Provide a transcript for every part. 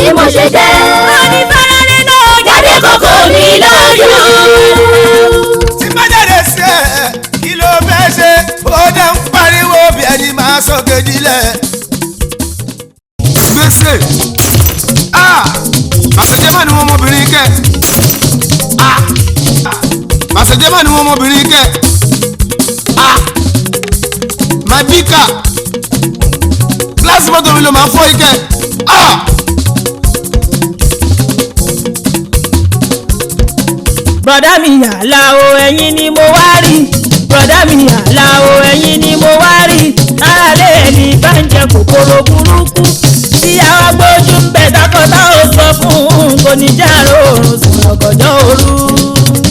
bí mo ṣe jẹ́. onífẹ́rẹ́ nínú jáde kókó mi lójú. tí bá jáde sí ẹ kí ló fẹ́ ṣe ó dẹ̀ ń pariwo bí ẹni máa sọ kejìlẹ̀. gbèsè àṣejẹ́mọ̀ ni wọ́n ọmọbìnrin kẹ́ àṣejẹ́mọ̀ ni wọ́n ọmọbìnrin kẹ́ màbíkà gíláàsì mọ́tò mi ló máa fọ́ ikẹ́. bọ̀dá mi yàrá o ẹ̀yin ni mo wá rí bọ̀dá mi yàrá o ẹ̀yin ni mo wá rí aráalé ẹni bá ń jẹ kòkòrò burúkú tí àwọn gbójú ń bẹ dákọ́tà ó sọ fún un kò ní jàrá oòrùn sùn ọ̀gànjọ́ òru.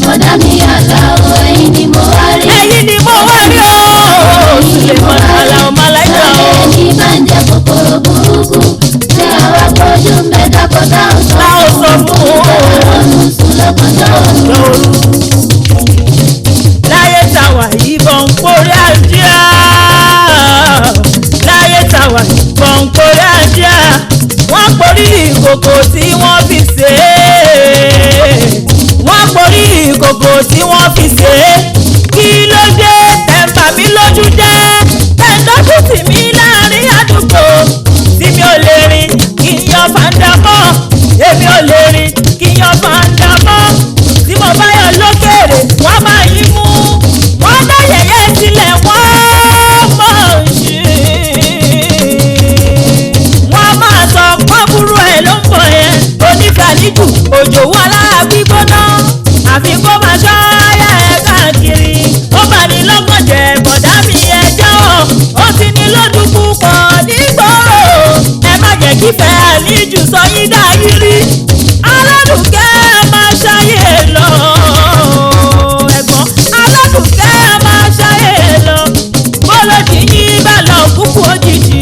bọ̀dá mi yàrá o ẹ̀yin ni mo wá rí. ẹ̀yin ni mo wá rí o sílẹ̀ mọ́ra àlà ọmọ aláìsàn o. aráalé ẹni bá ń jẹ kòkòrò burúkú tí àwọn gbójú ń bẹ dákọ́tà ó sọ fún un sùn lọ́gànjọ́ òru. láyé táwa ìbọn kórè àjíà láyé táwa ìbọn kórè àjíà wọ́n porí ìkòkò tí wọ́n fi ṣe é wọ́n porí ìkòkò tí wọ́n fi ṣe é kí ló dé tẹ̀mbà mi lójú jẹ́ tẹ̀ndọ́kù tì mí láàrin àdúgbò tí mi ò lè rìn kí n yan fàǹdà mọ́ èmi ò lè rìn kí n yan fàǹdà mọ́ tí mo bá yọ lókèrè wọ́n máa yí mú wọ́n dá yẹ̀yẹ́ sílẹ̀ wọ́n mọ̀ ṣe wọ́n máa sọ pọ́nbúrú ẹ̀ ló ń bọ̀ yẹn onífàlíjù òjò wà lára gbígbóná àfi kó máa ṣọ́ ayá ẹ̀ káàkiri ó bá ní lọ́gbọ̀n jẹ́ bọ̀dá mi ẹ jọ̀wọ́ ó ti ní lọ́dún púpọ̀ nígboro ẹ má jẹ́ kí fẹ́ àlíjù sọ yín dá yírí aládùúkẹ́ máa ṣayé lọ ẹ̀gbọ́n aládùúkẹ́ máa ṣayé lọ bọ́lọ́dì yín bá lọ kúkú òjijì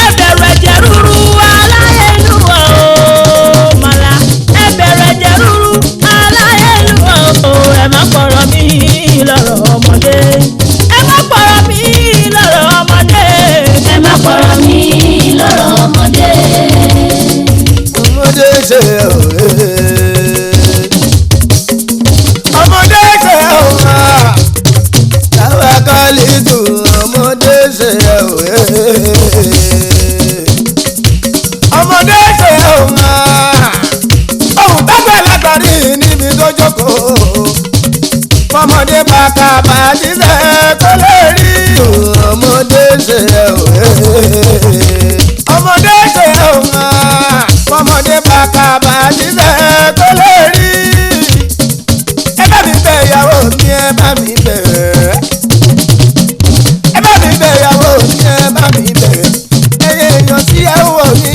ẹ bẹ̀rù ẹ̀jẹ̀ rúru aláyélúwà o màlá ẹ bẹ̀rù ẹ̀jẹ̀ rúru aláyélúwà o ẹ má pọ̀rọ̀ mí lọ́rọ̀ ọmọdé ẹ má pọ̀rọ̀ mí lọ́rọ̀ ọmọdé ẹ má pọ̀rọ̀ mí lọ́rọ̀ ọmọdé. ọmọdé ṣe òwe ọmọdé ṣe òwe táwa kọ́lé tù ọmọdé ṣe òwe ọmọdé ṣe òwe ohun tábẹ́ látàrí níbi tó jókòó ọmọdé bàtà bàjíṣẹ́ kó lè rí ọmọdé ṣe òwe ọmọdé ṣe òwe ọmọdé bàtà bàjíṣẹ́ kó lè rí ẹ bá mi bẹ̀ ìyàwó mi ẹ bá mi bẹ̀ ẹ bá mi bẹ̀ ìyàwó mi ẹ bá mi bẹ̀ ẹyẹ èèyàn tí ẹ wò mí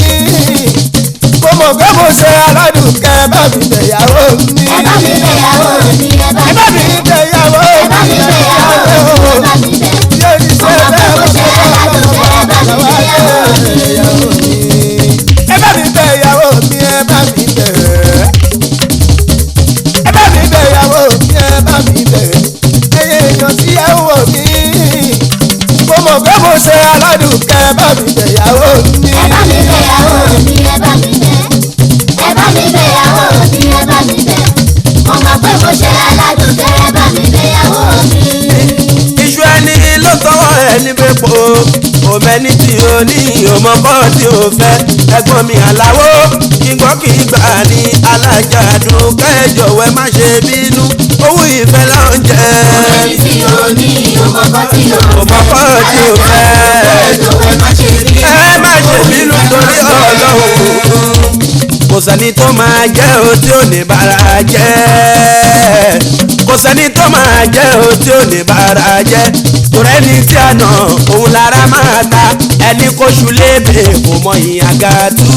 kó mọ̀ pé mo ṣe aládùúkẹ́ ẹ bá mi bẹ̀ ìyàwó mi ẹ bá mi bẹ̀ ìyàwó mi ẹ bá ẹ bá mi bẹ̀ ìyàwó ẹ bá mi bẹ̀ ìyàwó mi ẹ bá mi bẹ̀. yóò ní ṣe ọmọ pé mo ṣe aládùúkẹ́ ẹ bá mi bẹ̀ ìyàwó mi. ẹ bá mi bẹ̀ ìyàwó mi ẹ bá mi bẹ̀ ẹ bá mi bẹ̀ ìyàwó mi ẹ bá mi bẹ̀ ẹyẹ èèyàn tí ẹ wò mí kó mọ̀ pé mo ṣe aládùúkẹ́ ẹ bá mi bẹ̀ ìyàwó mi. ẹ bá mi bẹ̀ ìyàwó mi ẹ bá mi bẹ̀. ẹ bá mi bẹ̀ ìyàwó mi ẹ bá mi bẹ̀. ọmọ pé mo ṣe aládùúkẹ́ ẹ bá mi bẹ̀ ìyàwó mi. iṣu ẹni ló tọwọ́ ẹni bẹ́pọ̀ òmẹ́ni tí o ní òmọ́kọ́ tí o fẹ́ ẹ̀gbọ́n mi àláwó kígbọ́ kí gbà ní alájàdùn kẹjọ̀wẹ́ má ṣe bínú owó ìfẹ́ ló ń jẹ. òmẹ́ni tí o ní òmọ́kọ́ tí o fẹ́ òmọ́kọ́ tí o fẹ́ kẹjọ̀wẹ́ má ṣe bínú ẹ má ṣe bínú torí Ọlọ́run kò sẹ́ni tó máa jẹ́ o tí ò ní bára jẹ́ kò sẹ́ni tó máa jẹ́ o tí ò ní bára jẹ́ torẹ́ ní tí a nà òun lára máa ta ẹni kóṣù lébè kò mọ ìyàgà tú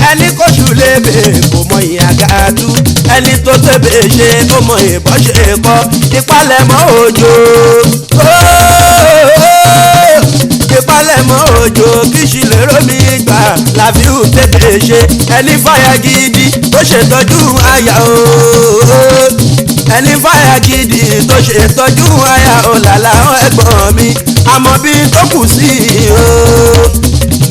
ẹni kóṣù lébè kò mọ ìyàgà tú ẹni tó tẹ̀bẹ̀ ṣe kó mọ ìbọn ṣe kọ́ ìpalẹ̀mọ́ òjò ìpalẹ̀mọ́ òjò kìsì lérò mi gbà làbíù tètè ṣe ẹni fàyà gidi tó ṣètọ́jú àyà o ẹni fàyà gidi tó ṣètọ́jú àyà o làlà ẹ̀gbọ́n mi àmọ́ bí tó kù sí o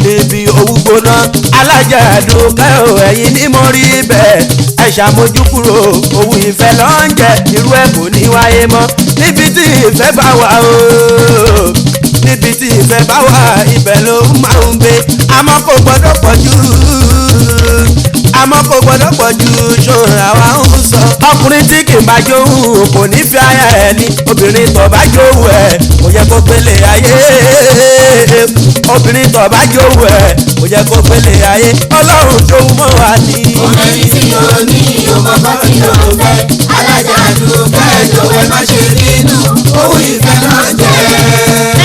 níbi owó gbóná alájà dúkẹ́ o ẹ̀yin ní mo rí bẹ́ẹ̀ ẹ ṣàmójú kúrò òwú ìfẹ́ ló ń jẹ irú ẹ̀ kò ní wáyé mọ́ níbi tí ìfẹ́ bá wà o níbi tí ìfẹ́ bá wà ibẹ̀ ló máa ń gbé àmọ́ kò gbọ́dọ̀ pọ̀ jù àmọ́ kò gbọ́dọ̀ pọ̀ jù ṣòro àwa ń sọ. ọkùnrin tí kì í bá jóhùn kò ní fi aya ẹ̀ ní obìnrin tó bá jóhùn ẹ̀ kò yẹ kó gbélé ayé obìnrin tó bá jóhùn ẹ̀ kò yẹ kó gbélé ayé ọlọ́run jóhùn mọ́ wa ní. Ọmọdé tí yóò ní ọmọkọ tí yóò fẹ́ alájà dúkẹ́ jọ̀wọ́ má ṣe bínú owó ìfẹ́ náà jẹ́.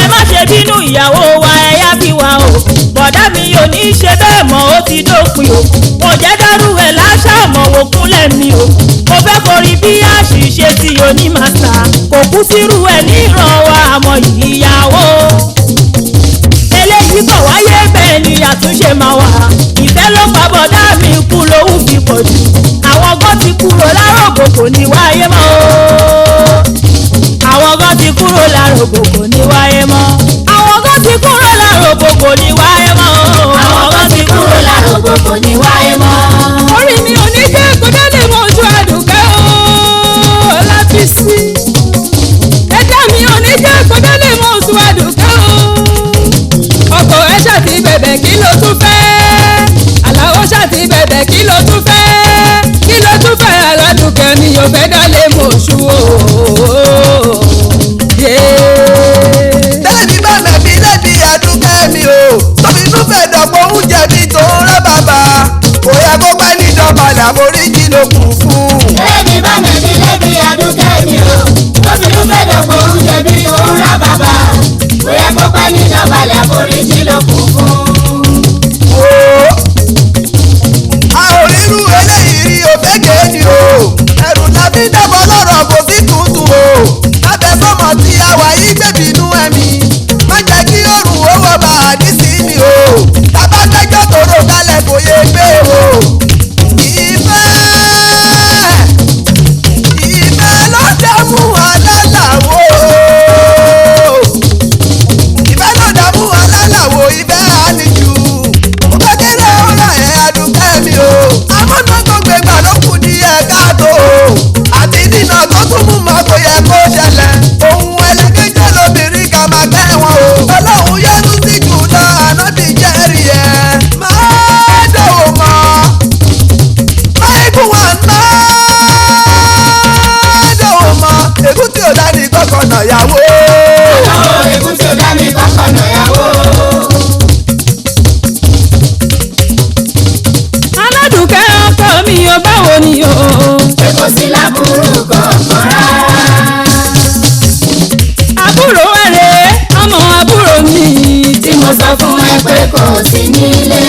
ẹ má ṣe bínú ìyàwó wa ẹ yá bí wa o bọ̀dá mi ò ní í ṣe bẹ́ẹ̀ mọ́ ó ti dópin o mo jẹ́ dárú ẹ̀ láṣà mọ̀ wò kúnlẹ̀ mi o mo fẹ́ forí bí àṣìṣe tí o ní màsà kò kú sírú ẹ̀ ní ìran wa àmọ́ ìyàwó eléyìí kò wáyé bẹ́ẹ̀ ni àtúnṣe máa wà ìfẹ́ ló pa bọ̀dá mi kú lówó fi pọ̀ jù àwọn gan ti kúrò lárògbò kò ní wáyé mọ́ o àwọn gan ti kúrò lárògbò kò ní wáyé mọ́ àwọn gan ti kúrò lárògbò kò ní wáyé mọ́ o àwọn kan ti kúrò lárògbò kò ní wáyé mọ́. orí mi ò ní jẹ́ kó délé mọ́ ojú àdùkẹ́ o láti sí ẹ̀dá mi ò ní jẹ́ kó délé mọ́ ojú àdùkẹ́ o ọkọ̀ ẹ̀ ṣàti bẹ̀bẹ̀ kí ló tún fẹ́ àlàó ṣàti bẹ̀bẹ̀ kí ló tún fẹ́ aládùkẹ́ ni yóò fẹ́ dálé mọ́ oṣù o. tẹ́lẹ̀mí bá mẹ̀mí lẹ́bi àdúkẹ́ mi o tóbi tún fẹ́ dọ̀pọ̀ oúnjẹ mi tó ń rẹ́ bàbá kò yẹ kó pẹ́ níjọbalẹ̀ àforíjì ló kù fún. Lẹ́bi bá mẹ́bi lẹ́bi àdúkẹ́ mi o tóbi ló fẹ́ dọ̀pọ̀ oúnjẹ bí òun rà bàbá kò yẹ kó pẹ́ níjọbalẹ̀ àforíjì ló kù fún. a ò rírú eléyìí rí òfégè ni o ẹrù tàbí dẹ́bọ̀ lọ́rọ̀ kò sí tuntun o lábẹ́ fọ́mọ tí a wà yí gbẹ̀bínú ẹ̀mí má jẹ́ kí òrùn owó bá àdísí mi o tàbá gbẹ́jọ́ tòrò kalẹ̀ kò yé gbé o. ìfẹ́ ló dààmú alálàwo ìfẹ́ ló dààmú alálàwo ìfẹ́ àníjù òkèkèrè ọ̀rọ̀ ẹ̀ àdùkẹ́ mi o amúná tó gbégbá ló kù ní ẹ̀ka tó àti nínà tó tún mú mọ́ kò yẹ kó ṣẹlẹ̀ ohun ẹlẹ́gẹ́jẹ́ lóbìnrin ká máa kẹ́ wọn o ọlọ́run yẹnu sí jù náà ànábì jẹ́rìí ẹ̀ máa dòwò mọ́ máìkú wọn náà dòwò mọ́ ègún tí ò dání kọ́kọ́ nà yàwó. ọ̀nà ègún tí ó dá mi kọ́kọ́ nà yàwó. aládùkẹ́ ọkọ mi ò báwo ni o. èkó sí lábúrú kọ̀ọ̀kan rárá. àbúrò ẹ̀rẹ̀ ọmọ àbúrò mi tí mo sọ fún ẹ pé kò sí nílé.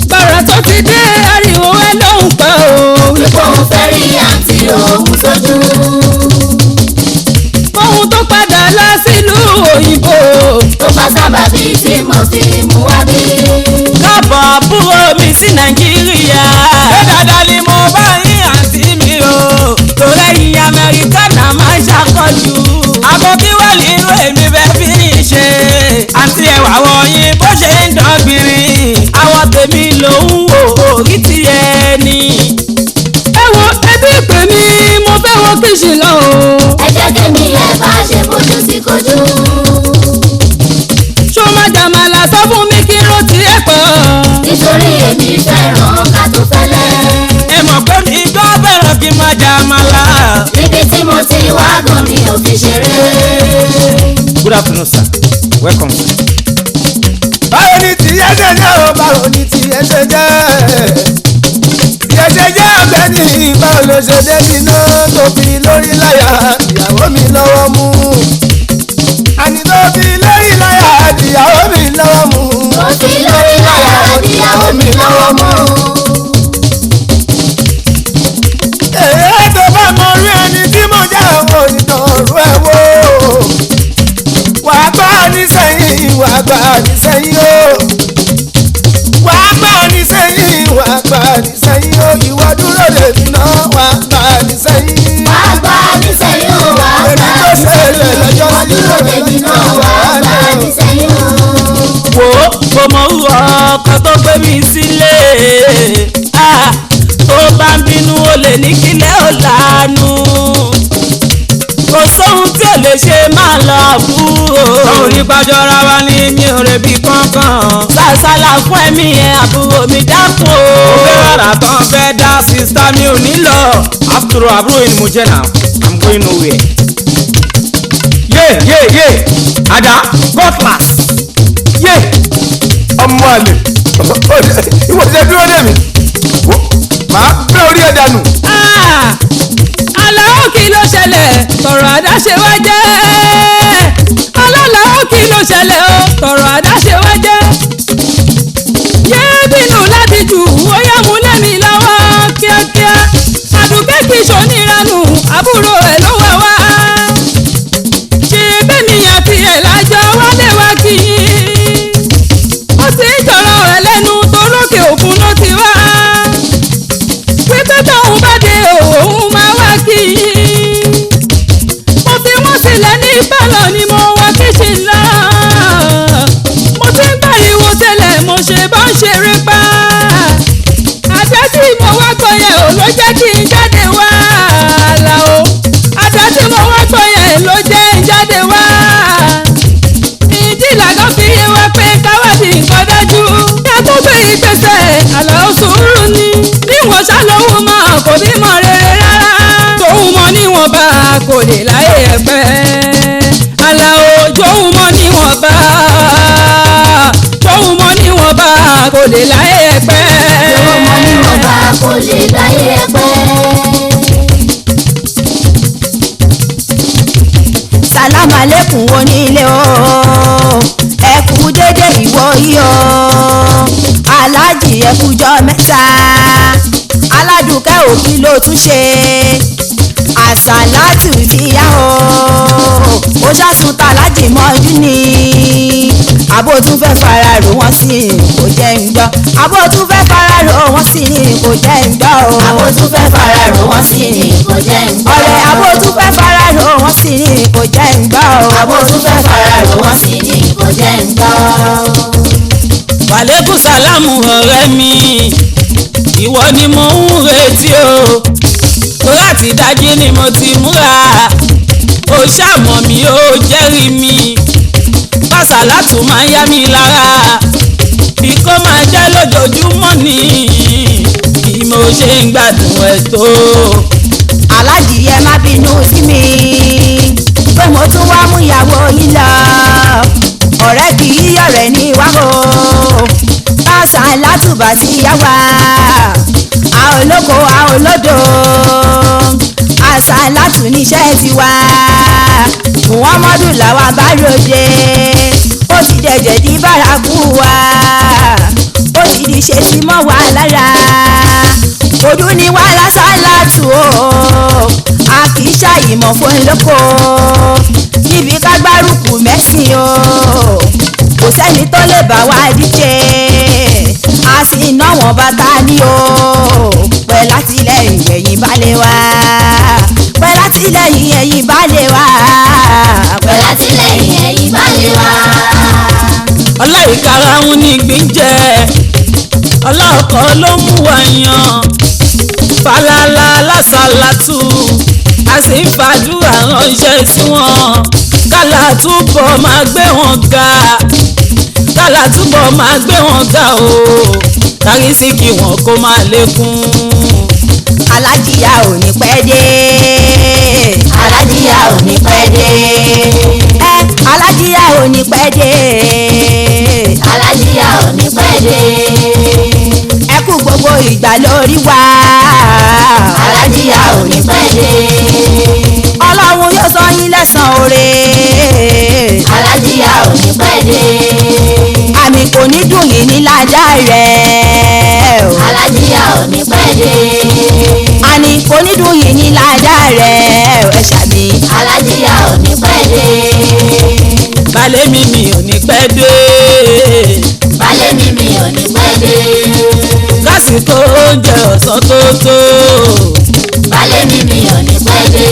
bàrà tó ti dé ariwo ẹ ló ń pa o. wípé òun fẹ́ rí àǹtí òun sójú. ohun tó padà lọ sílùú òyìnbó. tó bá sábàbí tí mo fi mú wá bí. káàbọ̀ àbúrò mi sí nàìjíríà. ṣé dáadáa ni mo bá yín àǹtí mi o. torí ẹ̀yin amẹ́ríkánà máa ń ṣàkọjù. àbọ̀ kí wà nínú èmi bẹ́ẹ̀ fi ń ṣe. àǹtí ẹ̀wà wọ̀nyí bó ṣe ń dọ̀gbìnrin. àwọn tèmi lòun wò orí ti ẹni. ẹ wo ẹbí pè mí mo fẹ́ wo kíṣì lọ o. ẹ jẹ́ kémi ẹ bá ṣe fojú sí kojú. ṣó má jàmàlà sọ fún mi kí ló ti ẹ̀ pọ̀. nítorí èmi fẹ́ràn ká tó fẹ́lẹ́. ẹ mọ̀ pé mi gbọ́ bẹ̀rẹ̀ kí n má jà àmàlà. níbi tí mo ti wá gan mi ò fi ṣeré. Good afternoon, sir. Welcome, sir. báwo ni tìyẹ́ ṣe jẹ́ o báwo ni tìyẹ́ ṣe jẹ́ tìyẹ́ ṣe jẹ́ ọ̀gbẹ́ni báwo ló ṣe débi náà tó fi lórí láyà ìyàwó mi lọ́wọ́ mú àní tó fi lórí láyà ìyàwó mi lọ́wọ́ mú. mo fi lórí láyà ìyàwó mi lọ́wọ́ mú. èyí tó bá mọ orí ẹni tí mo jẹ́ àwọn òyìnbó ọ̀rọ̀ ẹ̀ wò wàá gbọ́ nísẹ́yìn wàá gbà nísẹ́yìn o wàá gbà nísẹ́yìn wàá gbà nísẹ́yìn o ìwọ dúró lèmi náà wàá gbà nísẹ́yìn. wàá gbà nísẹ́yìn o wàá gbà nísẹ́yìn o ìwọ dúró lèmi náà wàá gbà nísẹ́yìn o. wo mo mọ orú ń bínú ó lè ní kílẹ̀ ó lànà kò sóhun tí ò lè ṣe máa lọ àbúrò. òun ní pàjọra wa ní mi ò rẹ̀ bí kankan. sàṣàlà fún ẹ̀mí ẹ̀ àbúrò mi dákun o. ó fẹ́ rárá tán fẹ́ dá sísá mi ò ní lọ. after all àbúrò yìí ni mo jẹ́ náà I'm going nowhere. yé ada god class yé ọmọ àlè ìwọ ti ṣe dúró dé mi màá bẹ́ orí ẹ̀ dànù. aláwọ̀ kí ló ṣẹlẹ̀ tọ̀rọ̀ àdáṣe wá jẹ́ aláwọ̀ kí ló ṣẹlẹ̀ o tọ̀rọ̀ àdáṣe wá jẹ́ yé bínú láti jù ó yá mú lẹ́mi lọ́wọ́ kíákíá àdùkẹ́ kì í ṣoníranù àbúrò ẹ̀ ló wà wá ṣe bẹ́mi àti ẹ̀ lájọ wálé wá kí ó ti ń jọ̀rọ̀ ẹ̀ lẹ́nu tó lókè òkun ló ti wá pípẹ́ tóun bá dé òun máa wá kí mo fi wọ́n sílẹ̀ ní pálọ̀ ni mo wá kíṣìn lọ mo ti ń pariwo tẹ́lẹ̀ mo ṣe bá ń ṣeré pa àdá tí mo wá gbọ́ yẹn ò ló jẹ́ kí n jáde wá Àlàó àdá tí mo wá gbọ́ yẹn ló jẹ́ n jáde wá ìdí làgọ́ fi yé wa pé káwádìí nǹkan dájú yá tó gbé ìgbésẹ̀ Àlàó sùúrù ni níwọ̀n ṣàlówó mọ́ kò bímọ rere rárá tóun mọ níwọ̀n bá kò lè láyé ẹ̀pẹ́ Àlàó tóun mọ níwọ̀n bá tóun mọ níwọ̀n bá kò lè láyé ẹ̀pẹ́ tóun mọ níwọ̀n bá kò lè láyé ẹ̀pẹ́. Sàlámà lẹ́kùn onílé o ẹ kú dédé ìwọ yìí o aláàjì ẹ kújọ́ mẹ́ta aládùúkẹ́ òkì ló tún ṣe àsàlátù ti yá o ó ṣàtúntà láti mọ́jú ni àbó tún fẹ́ fara rò wọ́n sí kò jẹ́ ń gbọ́ àbó tún fẹ́ fara rò wọ́n sí kò jẹ́ ń gbọ́ o àbó tún fẹ́ fara rò wọ́n sí ni kò jẹ́ ń gbọ́. ọ̀rẹ́ àbó tún fẹ́ fara rò wọ́n sí kò jẹ́ ń gbọ́ o àbó tún fẹ́ fara rò wọ́n sí ni kò jẹ́ ń gbọ́. wàlékún sálámù ọ̀rẹ́ mi ìwọ ni mo ń retí o láti dájí ni mo ti múra ó ṣàmọ̀ mi ó jẹ́rìí mi Sàlátù máa ń yá mi lára bí kò máa jẹ́ lójoojúmọ́ ni bí mo ṣe ń gbádùn ẹ̀ tó. aláàjì ẹ má bínú sí mi pé mo tún wá mú ìyàwó yín lọ ọ̀rẹ́ kì í yọ̀rẹ́ ní wáhò Sàlátù bá ti yá wa a ò lóko a ò lódò Sàlátù níṣẹ́ ti wá Muhammadu làwa bá ròde ó ti dẹ̀jẹ̀ di bárakú wa ó ti di ṣe sí mọ́ wa lára odú ni wá lásàlátù o a kì í ṣàyìmọ̀ fún lóko níbi ká gbárùkù mẹ́sìn o kò sẹ́ni tó lè bá wa díje a sì ná wọn bàtà ní o pẹ̀ látìlẹ́yìn ẹ̀yìn balẹ̀ wa pẹ̀ látìlẹ́yìn ẹ̀yìn balẹ̀ wa pẹ̀ látìlẹ́yìn ẹ̀yìn balẹ̀ wa. ọláìkara ń ní gbíjẹ ọlọ́ọ̀kọ́ ló mú wa yan falala lásàlátù a sì ń fàdúrà ránṣẹ́ sí wọn kálá túbọ̀ máa gbé wọn ga kálá túbọ̀ máa gbé wọn ga o kárí sí kí wọn kó máa lékún. alájíyá ò ní pẹ́ dé. alájíyá ò ní pẹ́ dé. alájíyá ò ní pẹ́ dé. alájíyá ò ní pẹ́ dé. ẹ kú gbogbo ìgbà lórí wa. alájíyá ò ní pẹ́ dé. ọlọ́run yóò sọ yín lẹ́san oore. alájíyá ò ní pẹ́ dé. àmì kò ní dùn yín ní ládà rẹ̀. alájíyá ò ní pẹ́ dé. àní kò ní dùn yín ní ládà rẹ̀ ẹ ṣàmì. alájíyá ò ní pẹ́ dé. balẹ̀ mi ò ní pẹ́ dé. balẹ̀ mi ò ní pẹ́ dé. lásìkò oúnjẹ ọ̀sán tó tó. balẹ̀ mi ò ní pẹ́ dé.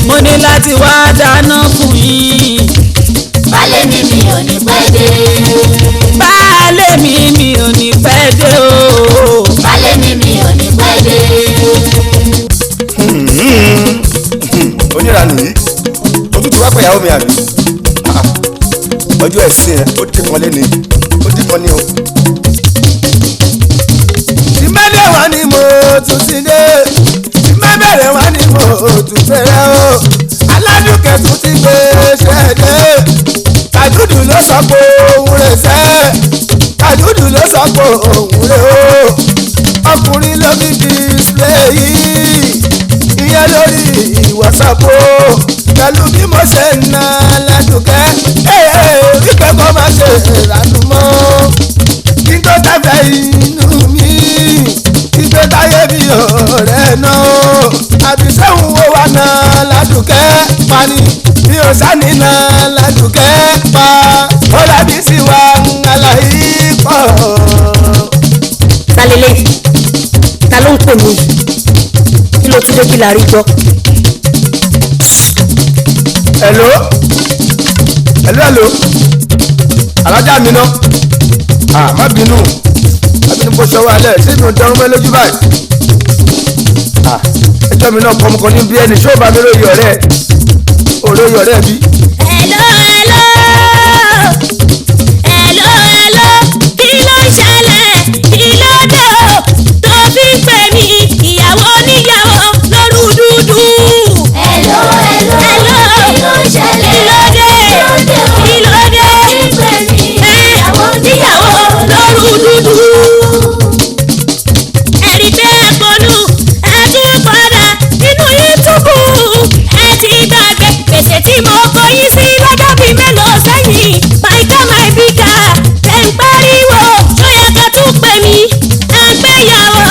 mo ní láti wá dáná fún yín. balẹ̀ mi ò ní pẹ́ dé. balẹ̀ mi ò ní pẹ́ dé o. balẹ̀ mi ò ní pẹ́ dé. ìyàwó mi àbí ọjọ́ ẹ̀sìn ẹ̀ ó dìkan lé ní ó dìkan ní o. tí mẹ́lẹ̀ wá ní mo tún ti dé tí mẹ́bẹ̀rẹ̀ wá ní mo tún fẹ́rẹ́ o aládùúkẹ́ tún ti gbé ṣẹ́ẹ̀dẹ́ kàdúdù ló sọ pé òun rẹ̀ sẹ́ kàdúdù ló sọ pé òun rẹ̀ o ọkùnrin ló fi display yìí ìyẹn lórí WhatsApp o pẹ̀lú bí mo ṣe ń na ládùúkẹ́ wípé kó má ṣe ìrànú mọ́ kí n tó tẹ́fẹ̀ inú mi ìgbé táyé bí ọ̀rẹ́ náà àbí sẹ́hùn wo wà na ládùúkẹ́ pani mi ò sáni na ládùúkẹ́ pa ó lábí sí wa aláì pọ̀. ta lélẹ̀ ta ló ń pè mí kí ló tún dé kí la rí gbọ́. hello alájà mi náà má bínú bó ṣọwọ́ alẹ́ sínú dẹrùn mẹ́ lójú báyìí ẹjọ́ mi náà kọ́mọkọ́ ní bí ẹni ṣó bá mi lóye ọ̀rẹ́ bí. hello kí ló ń ṣẹlẹ̀ kí ló dé o tó fi ń pè mí ìyàwó níyàwó lóru dúdú. hello kí ló ń ṣẹlẹ̀ kí ló dé pè mí ìyàwó níyàwó lóru dúdú. ẹ̀rí pé ẹ̀pọ̀nù ẹ̀tún padà nínú yútúbù ẹ̀ ti gbàgbé gbèsè tí mo kọ yín sí lọ́jọ́ bíi mélòó sẹ́yìn máìká máìbíkà tẹ̀ ń pariwo tó yẹ ká tún pè mí àgbéyàwó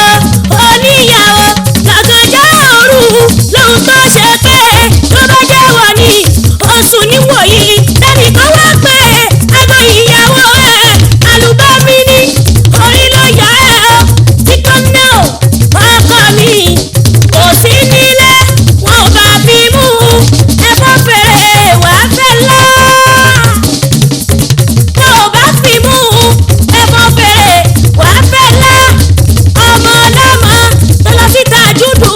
oníyàwó lọ́gànjọ́ òru lóhun tó ṣe pé tó bá jẹ́wọ́ ni oṣù níwòyí lẹ́nìkan wá pé àgọ́ ìyàwó ẹ̀ àlùbọ́mí ni orí ló yọ ẹ́ o títọ́ náà ọkọ mi kò sí nílé wọn ò bá fi mú ẹ̀fọ́ fèrè wàá fẹ́ lọ. wọn ò bá fi mú ẹ̀fọ́ fèrè wàá fẹ́ lọ. ọmọ ọlọ́mọ tó lọ sí tàjúdù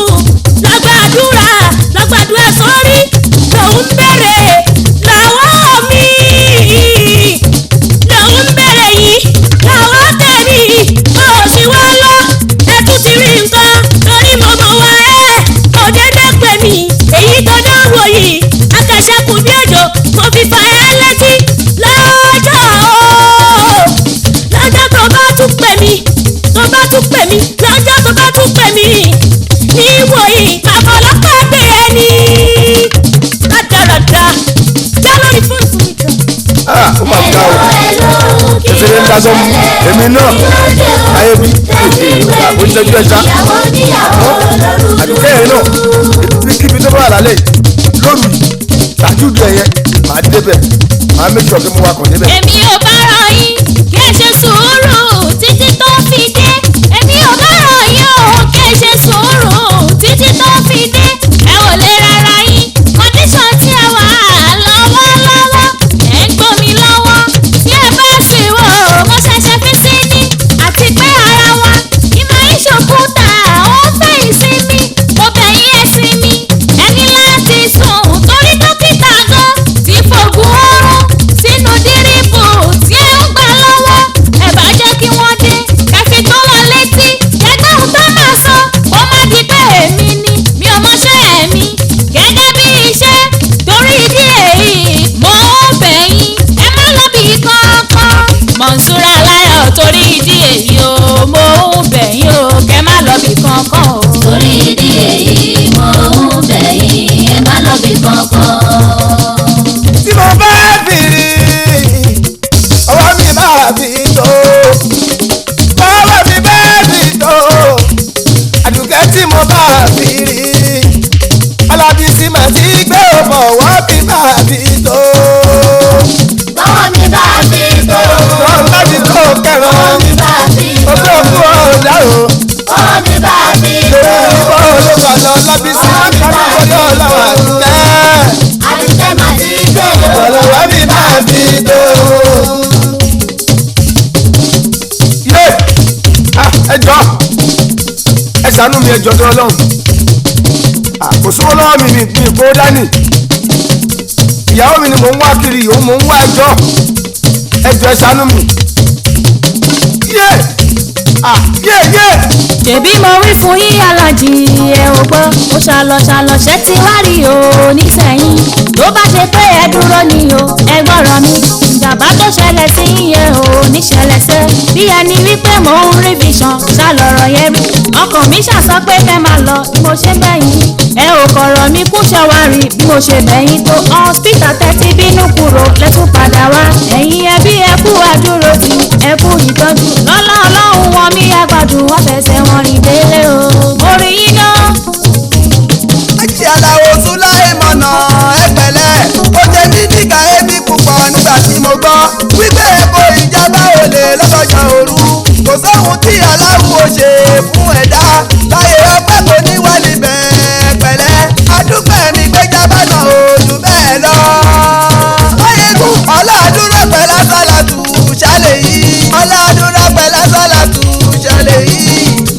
lọ́gbàdúrà sórí lòún bẹ̀rẹ̀ lọ́wọ́ mi lòún bẹ̀rẹ̀ yìí lọ́wọ́ tẹ̀mí ó sì wá lọ ẹtún ti rí nǹkan torí mo mọ̀ wá ẹ́ òdédé pè mí èyí tó dánwò yìí akẹ́sẹ̀kù bí òjò mo fi fà ẹ́ létí lọ́jọ́ tó bá tún pè mí lọ́jọ́ tó bá tún pè mí níwòyí bàbá ọlọ́pàá gbé ẹni rádaràda já lórí fóònù mi jọ. ó mà ga o ẹsẹ̀ lè ń dasọ́ mu èmi náà ayé mi àbójútọ́jú ẹja àdúgbò yẹn náà kíbi tó bá wà lálẹ́ lóru tàjúdù ẹ̀yẹ màá débẹ̀ màá méjì ọ̀gẹ́ mo wà kàn débẹ̀. èmi ò bá rọ yín kí ẹ ṣe sùúrù títí tó fi dé èmi ò bá rọ yín o kí ẹ ṣe sùúrù títí tó fi dé ẹ ò lè rárá yín kọ́ndíṣọ̀n tí ẹ wà lọ́wọ́lọ́wọ́ ẹ̀ ń gbómi lọ́wọ́ tí ẹ bá sì wò mo ṣẹ̀ṣẹ̀ fi sí ní àti pé ara wa ìmọ̀ ìṣòkúta ó fẹ́ ìsinmi mo bẹ̀ yín ẹ sinmi ẹ ní láti sùn torí dókítà gan ti fògùn oorun sínú díríbù tí ẹ ń gbà lọ́wọ́ ẹ bá jẹ́ kí wọ́n dé kẹfì tó wọn létí ẹgbẹ́ ohun tó máa sọ ó má di pé èmi ni mi ò mọṣẹ́ ẹ̀mí gẹ́gẹ́ bí iṣẹ́ torí ìdí èyí mo ń bẹ̀ yín ẹ má lọ bí kankan Mọ̀nsúrà Aláyọ̀ torí ìdí èyí o mo ń bẹ̀ yín o kẹ́ má lọ bí kankan o. torí ìdí èyí mo ń bẹ̀ yín ẹ má lọ bí kankan. tí mo bá bìrì ọwọ́ mi bá fi tó ọwọ́ mi bá fi tó àdùkẹ́ tí mo bá bìrì Alábísí mà ti gbé ọwọ́ mi bá fi tó. bọ́wọ́ mi bá fi tó. wọ́n bá fi tó kẹrọ bọ́wọ́ mi bá fi tó. ojú òkú ọ̀daràn bọ́wọ́ mi bá fi tó. lórí ìbọn olóko lọ Lábísí má fi kọ́ lọ́wọ́ àdùkẹ́. àdùkẹ́ mà ti gbé ọ̀lọ́wọ́ mi bá fi tó. yé ẹ jọ ẹ ṣàánú mi ẹ jọ tó Ọlọ́run kò sówó lọ́wọ́ mi kó dání ìyàwó mi ni mò ń wá kiri òun mò ń wá ẹjọ́ ẹ ṣàánú mi. yé yé. ṣèbí mo wí fún yín alájì ẹ ò gbọ́ ó ṣàlọ̀ ṣẹ́ ti wá rí o nísẹ̀yìn tó bá ṣe pé ẹ dúró ni o ẹ gbọ́rọ̀ mi ìjàmbá tó ṣẹlẹ̀ sí yẹn ò ní ṣẹlẹ̀ sẹ́ bí ẹni wípé mò ń rí vision ṣàlọ̀rọ̀ yẹn rí ọkàn mi ṣàṣọ pé kẹ́ máa lọ bí mo ṣe bẹ̀yìn ẹ ò kọ̀rọ̀ mi kú ṣọwárì bí mo ṣe bẹ̀yìn tó hospital tẹ́tí bínú kúrò lẹ́tún padà wá ẹ̀yin ẹbí ẹ kú àdúró tí ẹ kú ìtọ́jú lọ́lá ọlọ́run wọn mi àgbàdùn wọn fẹsẹ̀ wọn rìn délé o mo rí yín náà. àti aláwo súláì mọ̀nà ẹ̀pẹ̀lẹ́ ó jẹ́ mí nígbà ẹbí púpọ̀ nígbà tí mo gbọ́ wípé epo ìjàmbá olè lọ́sọ̀ọ̀sẹ̀ òru kò sóhun tí aláwo ṣe fún ẹ̀dá láyé ọpẹ́ kò ní wá níbẹ̀ pẹ̀lẹ́ adúpẹ́ mi gbé jábá náà ò jù bẹ́ẹ̀ lọ. ayégun ọlọ́àdúrà pẹ̀lá sálàtù ṣálẹ̀ yìí ọlọ́àdúrà pẹ̀lá sálàtù ṣálẹ̀ yìí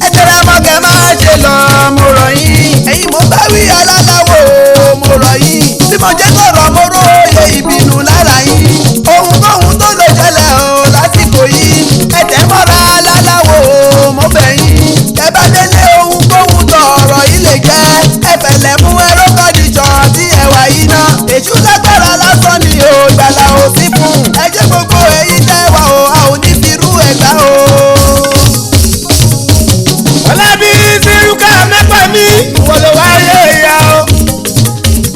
ẹ tẹ́ra mọ́kẹ́ máa ṣe lọ mo rọ̀ yín ẹ̀yin mo bá wí aláláwo mo rọ̀ yín bí mo jẹ́ sọ̀rọ̀ mo róye ìbínú lára yín ohunkóhun tó lè ṣẹlẹ̀ o lásìkò yìí ẹ tẹ́ mọ́ra aláláwo mo bẹ̀ yín ẹ bá délé ohunkóhun tó ọ̀rọ̀ yìí lè jẹ́ ẹ fẹ̀lẹ̀ mú ẹrọ kọ́díṣàn tí ẹ wà yìí ná èṣù lágbára lásán ni o gbàlà ò sí fún ẹ jẹ́ gbogbo èyí tẹ́ wà o a ò ní fi rú ẹ̀gbá o. ọlábí sírúkà mẹ́fà mi wọ́n ló wáyé ìyá o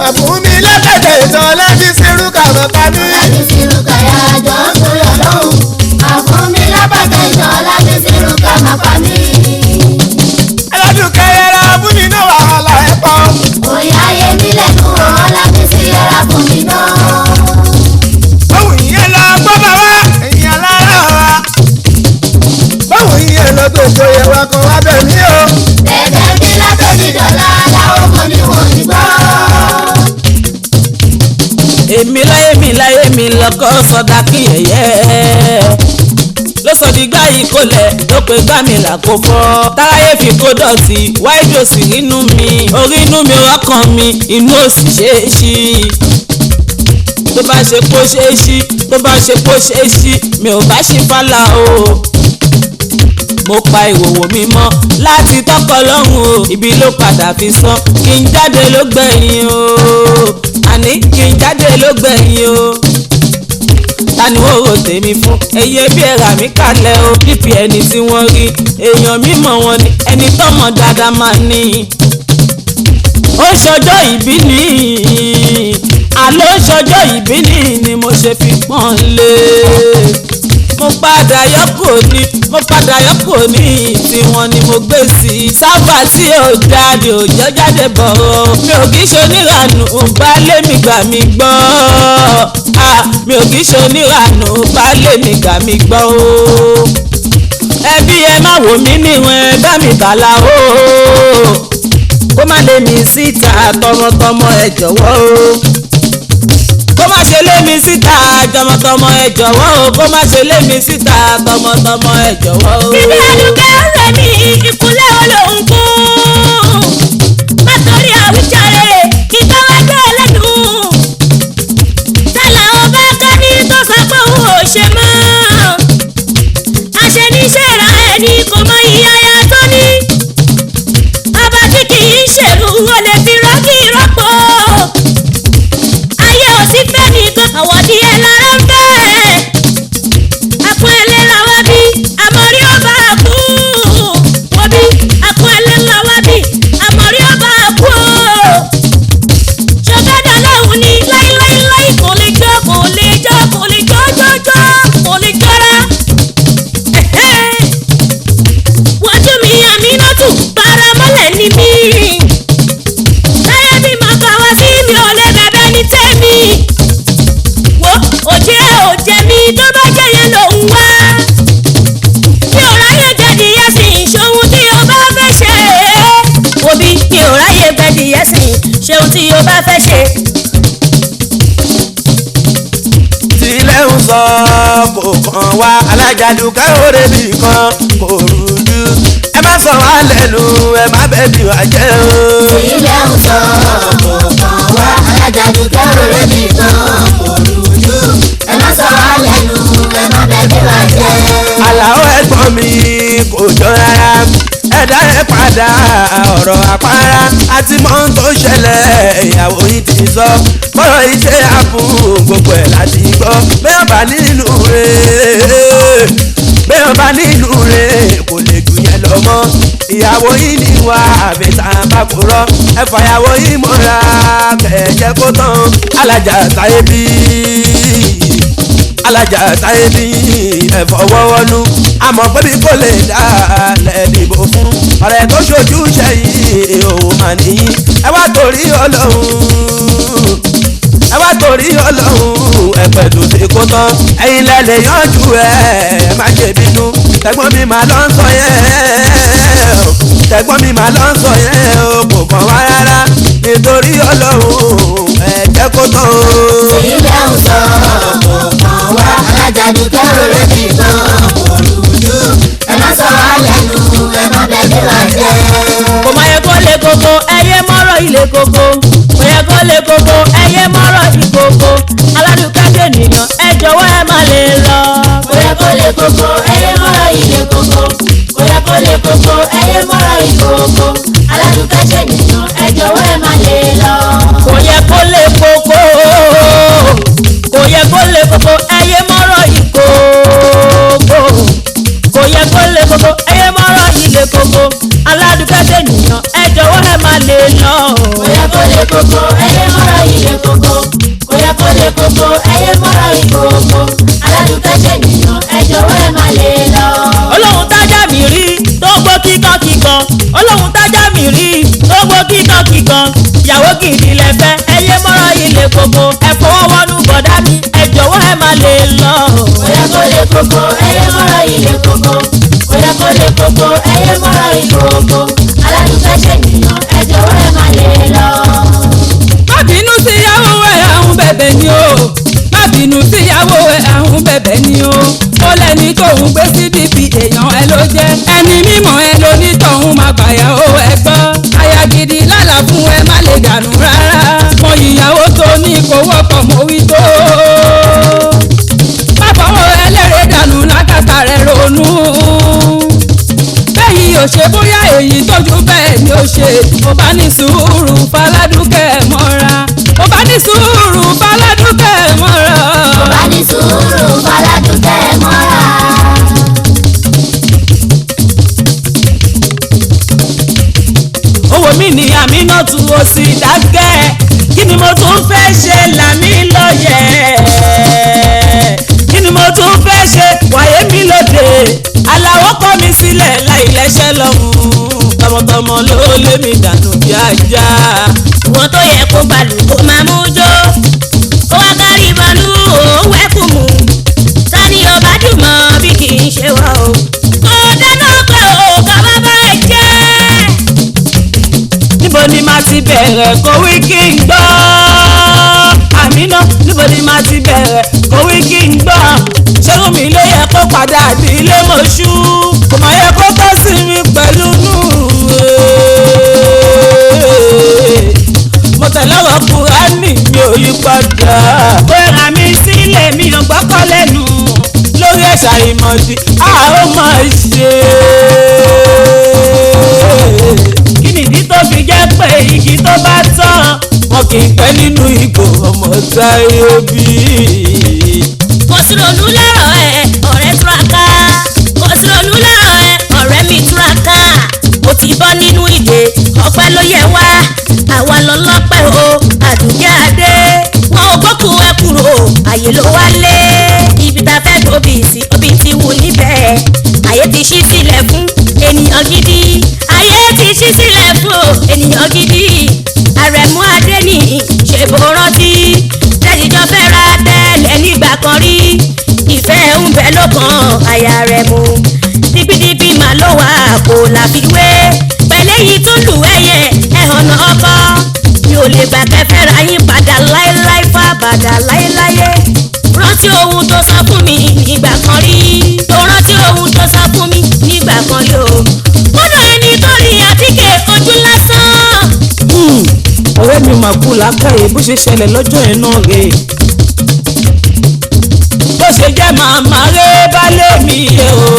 àfún mi lọ́kẹ̀dẹ̀ ìtàn ọlábí sírúkà mẹ́fà mi. Ọlábí Sírúkà yá jọ ń torí ọlọ́run àfún mi lápàtà ìjọ Ọlábí Sírúkà má pa mí. aládùn kẹrẹ́rẹ́ fún mi náà wàhálà ẹ̀ pọ̀. òyà ayé mi lẹ́nu o Ọlábí sí yẹra fún mi náà. báwo ìyẹn lọ gbọ́ bá wá ẹ̀yìn alára wa. báwo ìyẹn lọ tó tó yẹ wá kó wá bẹ̀ mí o. Bẹ̀bẹ̀ mi látọ̀dí dọ̀la láwọn kan ní wọ́n ti gbọ́. èmi láyé mi lọ́kọ́ sọdá kí ẹ̀yẹ́ ló sọ di gbá yìí kólẹ̀ ló pe gbá mi là kó fọ́ táráyé fi kó dọ̀tí wáìdì òsì nínú mi orí inú mi rọ́kàn mi inú òsì ṣe é ṣí tó bá ṣe kó ṣe é ṣí tó bá ṣe kó ṣe é ṣí mi ò bá ṣe fálà o mo pa ìwòwò mi mọ́ láti tọkọ lọ́rùn o ibi ló padà fi sán kí n jáde ló gbẹ̀yìn o àní kí n jáde ló gbẹ̀yìn o tani wọ́n rò tèmi fún ẹyẹ bí ẹ̀rà mi kalẹ̀ o pípì ẹni tí wọ́n rí èèyàn mímọ̀ wọn ni ẹni tọ́mọ dáadáa máa ní ó ṣọjọ́ ìbí ni àlọ́ ṣọjọ́ ìbí ni mo ṣe fi pọ́n lé mo padà yọkò ní tiwọn ni mo gbé sí i sábà tí ò jáde ò jọ jáde bọ̀ ọ́ mi ò kì í ṣe oníranù baálé mi gbà mí gbọ́ mi ò kì í ṣe oníranù baálé mi gbà mí gbọ́ o ẹbí ẹ má wò mí níwọ̀n ẹ bá mi bàlá o kó má lé mi síta tọmọtọmọ ẹ jọ̀wọ́ o kó má ṣe lé mi síta tọmọtọmọ ẹ jọ̀wọ́ o kó má ṣe lé mi síta tọmọtọmọ ẹ jọ̀wọ́ o. bíbí àdùkẹ́ ọ̀rẹ́ mi ìkúnlẹ̀ olóhùn kún má torí àwíjàre kí tọ́wájú ẹlẹ́nu tálà ọba kání tó sọ pé òun ò ṣe mọ́ àṣẹ níṣẹ́ ra ẹni kò mọ ìyáyá tó ní ọba tí kì í ṣèlú ó lè fi rọ́ọ̀kì rọ́pò ayé ò sí fẹ́ nìkan àwọ̀ díẹ̀ lára ń fẹ́ àpò ẹlẹ́ra wá bí àmọ́rí ọba kú wọ́n bí àpò ẹlẹ́ra wá bí àmọ́rí ọba kú ṣọ̀gádà lọ́hùn ni láíláíláí kò lè jọ́ kò lè jọ́ kò lè jọ́jọ́jọ́ kò lè jọra wájú mi Àmínátù paramọ́lẹ̀ ni mí láyé bí màá kọ́ wá sí mi ò lè bẹ̀bẹ̀ ní tèmi wo òjé mi tó bá jẹ́ yẹn ló ń wá mi ò ráyè gbẹ̀dìyẹ sí ìṣòwò tí o bá fẹ́ ṣe òbí mi ò ráyè gbẹ̀dìyẹ sí ìṣòwò tí o bá fẹ́ ṣe. tilẹ̀ ń sọ kò kàn wá alájàdùkẹ́ òde bì kan kò rújú ẹ má sọ wá lẹ́nu ẹ má bẹ́ẹ̀ bí wá jẹ́ o. ilé ń sọ kò kàn wá alájàdùkẹ́ òde bì kan mọ́ mi kò jọ rárá ẹ̀dá ẹ̀ padà ọ̀rọ̀ àpárá àti mọ́ tó ṣẹlẹ̀ ìyàwó yìí ti sọ bọ́rọ̀ yìí ṣe àfún gbogbo ẹ̀ láti gbọ́ bẹ́ẹ̀ bá nílùú rẹ̀ bẹ́ẹ̀ bá nílùú rẹ̀ kò lè jù yẹn lọ mọ́ ìyàwó yìí ní wà àbẹ̀tà bàkúrọ̀ ẹ̀fà ìyàwó yìí mọ́ra kẹ̀jẹ́ kó tán alájà táyé bí alájà táyé bí ẹ̀fọwọ́wọ́nú àmọ́ pé bí kò lè dá lẹ́ẹ̀dìbò fún ọ̀rẹ́ tó ṣojú ṣẹ́yìn òun mà nìyí ẹ wá torí ọlọ́run ẹ wá torí ọlọ́run ẹ̀pẹ̀tù sí kó tán ẹ̀yin lẹ́lẹ̀ yanjú ẹ̀ má ṣe bínú tẹ̀gbọ́n mi máa lọ sọ yẹn tẹ̀gbọ́n mi máa lọ sọ yẹn o kò kàn wá rárá nítorí ọlọ́run ẹ̀ jẹ́ kó tán o. ilé ń sọ kò kàn wá alájàdù kẹrù rẹ ti tán olùdú ẹ má sọ wá lẹ́nu ẹ má bẹ̀rẹ̀ wá jẹ́. kò má yẹ kó lè koko ẹyẹ mọ́rọ̀ ilé koko kò yẹ kó lè koko ẹyẹ mọ́rọ̀ ìkoko aládùúgbò ènìyàn ẹ jọ̀wọ́ ẹ má lè lọ. kò yẹ kó lè koko ẹyẹ mọ́rọ̀ ilé koko kò yẹ kó lè koko ẹyẹ mọ́rọ̀ ìkoko aládùúgbò ènìyàn ẹ jọ̀wọ́ ẹ má lè lọ. kò yẹ kó lè koko kò yẹ kó lè koko ẹyẹ mọ́rọ̀ ìkoko kò yẹ kó lè koko ẹyẹ mọ́rọ̀ ilé koko aládùúgbò ènìyàn ẹ jọ̀wọ́ ẹ má lè lọ. kò yẹ kó lè koko ẹyẹ mọ́rọ̀ ilé koko kò yẹ kó lè koko ẹyẹ mọ́rọ̀ ìkoko aládùúgbò ènìyàn ẹ jọ̀wọ́ ẹ má lè lọ. olóhùn tájà mi rí tó gbó kíkankíkan olóhùn tájà mi rí tó gbó kíkankíkan ìyàwó gidi lẹ́fẹ́ ẹyẹ mọ́rọ̀ ilé koko ẹ fọwọ́ wọnú bọ̀dá mi ẹ jọ̀wọ́ ẹ má lè lọ. kò yẹ kó lè koko ẹyẹ mọ́rọ̀ ilé koko kò yẹ kó lè koko ẹyẹ mọ́rọ̀ ìkoko aládùúgbò ènìyàn ẹ jọ̀wọ́ ẹ má lè lọ. má bínú síyàwó ẹ̀ àrùn bẹ̀bẹ̀ ni o má bínú síyàwó ẹ̀ àrùn bẹ̀bẹ̀ ni o ó lẹ́ni tóun gbé sí dìbì èèyàn ẹ ló jẹ́ ẹni mímọ́ ẹ ló ní tọ̀hún má gbàyàwó ẹ gbọ́ aya gidi lálà fún ẹ má lè dànù rárá mọ ìyàwó tó ní kó wọ́pọ̀ mọ́ wí tó má fọwọ́ ẹlẹ́rìí dànù lákàtà rẹ̀ ronú bẹ́yìí ò ṣe bóyá èyí tójú bẹ́ẹ̀ ni ó ṣe ó bá ní sùúrù faládùkẹ́ mọ́ra ó bá ní sùúrù faládùkẹ́ mọ́ra. kò bá ní sùúrù faládùúgbò mọ́ra. owó mi ní Àmínátù ó sì dákẹ́ kí ni mo tún fẹ́ ṣe làmí lọ́yẹ̀ kí ni mo tún fẹ́ ṣe wáyé mi lóde aláwọ̀ kọ́ mi sílẹ̀ láì lẹ́sẹ̀ lọ́hùn tọmọtọmọ ló lé mi dànù bí ajá. wọ́n tó yẹ kó balù kó máa mú jó ó wá kárí balù ó wẹ́kùn mú sani ọba dùn mọ́ bí kì í ṣe wá o. kò dáná pé o kà bá bá ẹ jẹ́. níbo ni màá ti bẹ̀rẹ̀ kó wí kí n gbọ́ Àmínà níbo ni màá ti bẹ̀rẹ̀ kó wí kí n gbọ́ ṣẹ́gun mi ló yẹ kó padà bí ilé mọ̀ṣú kò má yẹ kó tọ́ sí mi pẹ̀lú nù. mo tẹ̀lé ọ̀rọ̀ Kùránì mi ò yí padà. bóyá mi sílẹ̀ mi ò gbọ́kọ̀ lẹ́nu lórí ẹ̀ṣà ìmọ̀dí a ó máa ṣe. kí nìdí tó fi jẹ́ pé igi tó bá tán wọn kì í pẹ́ nínú ìgò ọmọ táyé bí. kò sí ronú lọ́rọ̀ ẹ ọ̀rẹ́ túraká kò sí ronú lọ́rọ̀ ẹ ọ̀rẹ́ mi túraká mo ti bọ́ nínú ìdè ọpẹ́ ló yẹ wá àwa lọ́lọ́pẹ́ o àdùnkẹ́ adé wọn ò gbókù ẹ kúrò àyè ló wálé ibi tá a fẹ́ tóbi sí òbí ti wù níbẹ̀ àyè ti ṣí sílẹ̀ fún ènìyàn gidi àyè ti ṣí sílẹ̀ fún ènìyàn gidi Àrẹ̀mú adé ní ṣèbò rántí tẹ́síjọ́ fẹ́ ra tẹ́lẹ̀ nígbà kan rí ìfẹ́ ń bẹ lọ́kàn àyà rẹ̀ mú díbídíbí màá ló wà kò láfiwé pẹ̀lẹ́ yìí tún lù ẹ̀yẹ ẹ̀hànà ọkọ mi ò lè gbà kẹfẹ́ ra yín padà láéláé fà padà láéláyé rántí ohun tó sọ fún mi nígbà kan rí tó rántí ohun tó sọ fún mi nígbà kan rí o kódà ẹni tó rí àtíkè ojú lásán. ọ̀rẹ́ mi mà kú làákàyè bó ṣe ṣẹlẹ̀ lọ́jọ́ yẹn náà rèé bó ṣe jẹ́ màmá rẹ̀ balé mi yẹ o.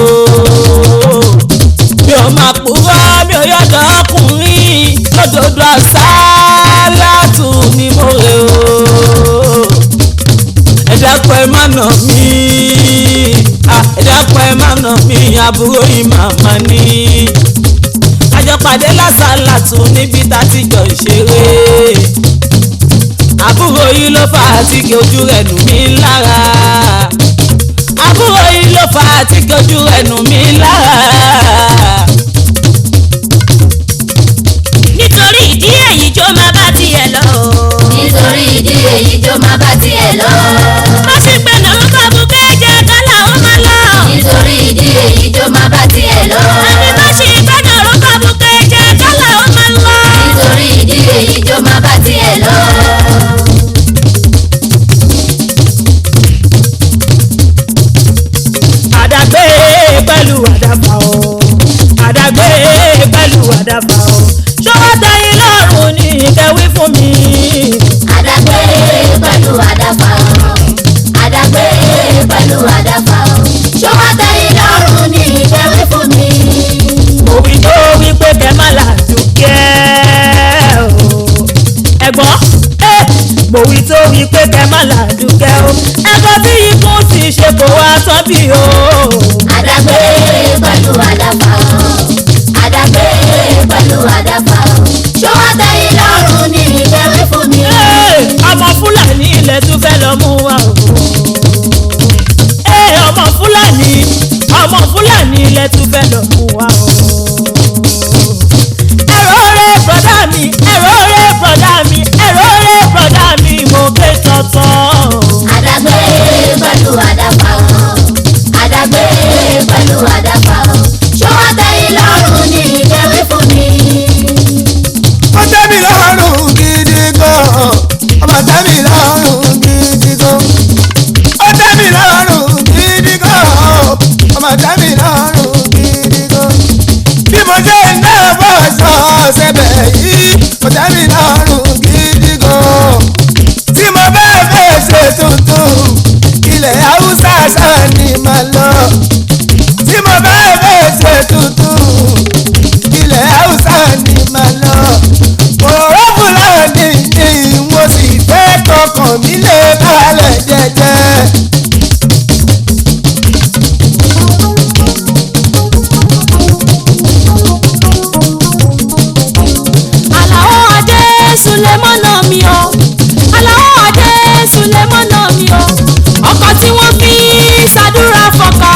mi ò máa purọ́ mi ò yọ̀dọ̀ ọkùnrin lódodo àsálàtù ni mo rè o. ẹ dákun ẹ má nà mí ẹ dákun ẹ má nà mí àbúrò yìí màmá ni. àjọpàdé lásàlátù níbi tá a ti jọ ìṣeré. àbúrò yìí ló fà á tí kí ojú rẹ̀ nù mí lára. àbúrò yìí ló fà á tí kí ojú rẹ̀ nù mí lára. nítorí ìdí èyí jó máa bá tiẹ̀ lọ. nítorí ìdí èyí jó máa bá tiẹ̀ lọ. bá ṣe pé lórúkọ bùkẹ́ jẹ́ kálá ó máa lọ. nítorí ìdí èyí jó máa bá tiẹ̀ lọ. àbí bá ṣe pé lórúkọ bùkẹ́ jẹ́ kálá ó máa lọ. nítorí ìdí èyí jó máa bá tiẹ̀ lọ. àdàgbé pẹ̀lú àdàbà o àdàgbé pẹ̀lú àdàbà o ṣọwọ́ tẹ̀yìn lọ́rùn ní ìkẹwí fún mi. àdàgbé pẹ̀lú àdàbà o àdàgbé pẹ̀lú àdàbà o ṣọwọ́ tẹ̀yìn lọ́rùn ní ìkẹwí fún mi. òwì tó wí pé kẹ́ má làdùkẹ́ o ẹ̀gbọ́n gbòwì tó wí pé kẹ́ má làdùkẹ́ o ẹ̀kọ́ tí ikú sì ṣe kò wá tán bí o. àdàgbé pẹ̀lú àdàbà o àdàgbé pẹ̀lú àdàbà o ṣọwọ́ tẹ̀yìn lọ́rùn ní ìkẹwí fún mi. ọmọ fúlàní ilẹ̀ tún fẹ́ lọ mú wa o. ọmọ fúlàní ilẹ̀ tún fẹ́ lọ mú wa o. ẹ̀rọ rẹ̀ bọ̀dá mi ẹ̀rọ rẹ̀ bọ̀dá mi ẹ̀rọ rẹ̀ bọ̀dá mi mo ké tọ̀tọ̀. àdàgbé pẹ̀lú àdàbà o àdàgbé pẹ̀lú àdàbà o ṣọwọ́ tẹ̀yìn lọ́rùn ní ìkẹwí fún mi. ó tẹ́ mi lọ́rùn gidi gan ọmọ tẹ́ mi lọ́rùn gidi gan ó tẹ́ mi lọ́rùn gidi gan ọmọ tẹ́ mi lọ́rùn gidi gan bí mo ṣe ń dábọ̀ sọ ṣẹbẹ̀ yìí ó tẹ́ mi lọ́rùn gidi gan tí mo bá fẹ́ ṣe tuntun ilẹ̀ haúsá ṣáà ni màá lọ tí mo bá fẹ́ ṣe tuntun ilẹ̀ haúsá ni màá lọ òró fúlàní ni mo sì fẹ́ kọkàn mi lè balẹ̀ jẹ́jẹ́. Àlàó Adé Sulemọ́nà mi o Àlàó Adé Sulemọ́nà mi o ọkọ tí wọ́n fi ṣàdúrà fọ́kọ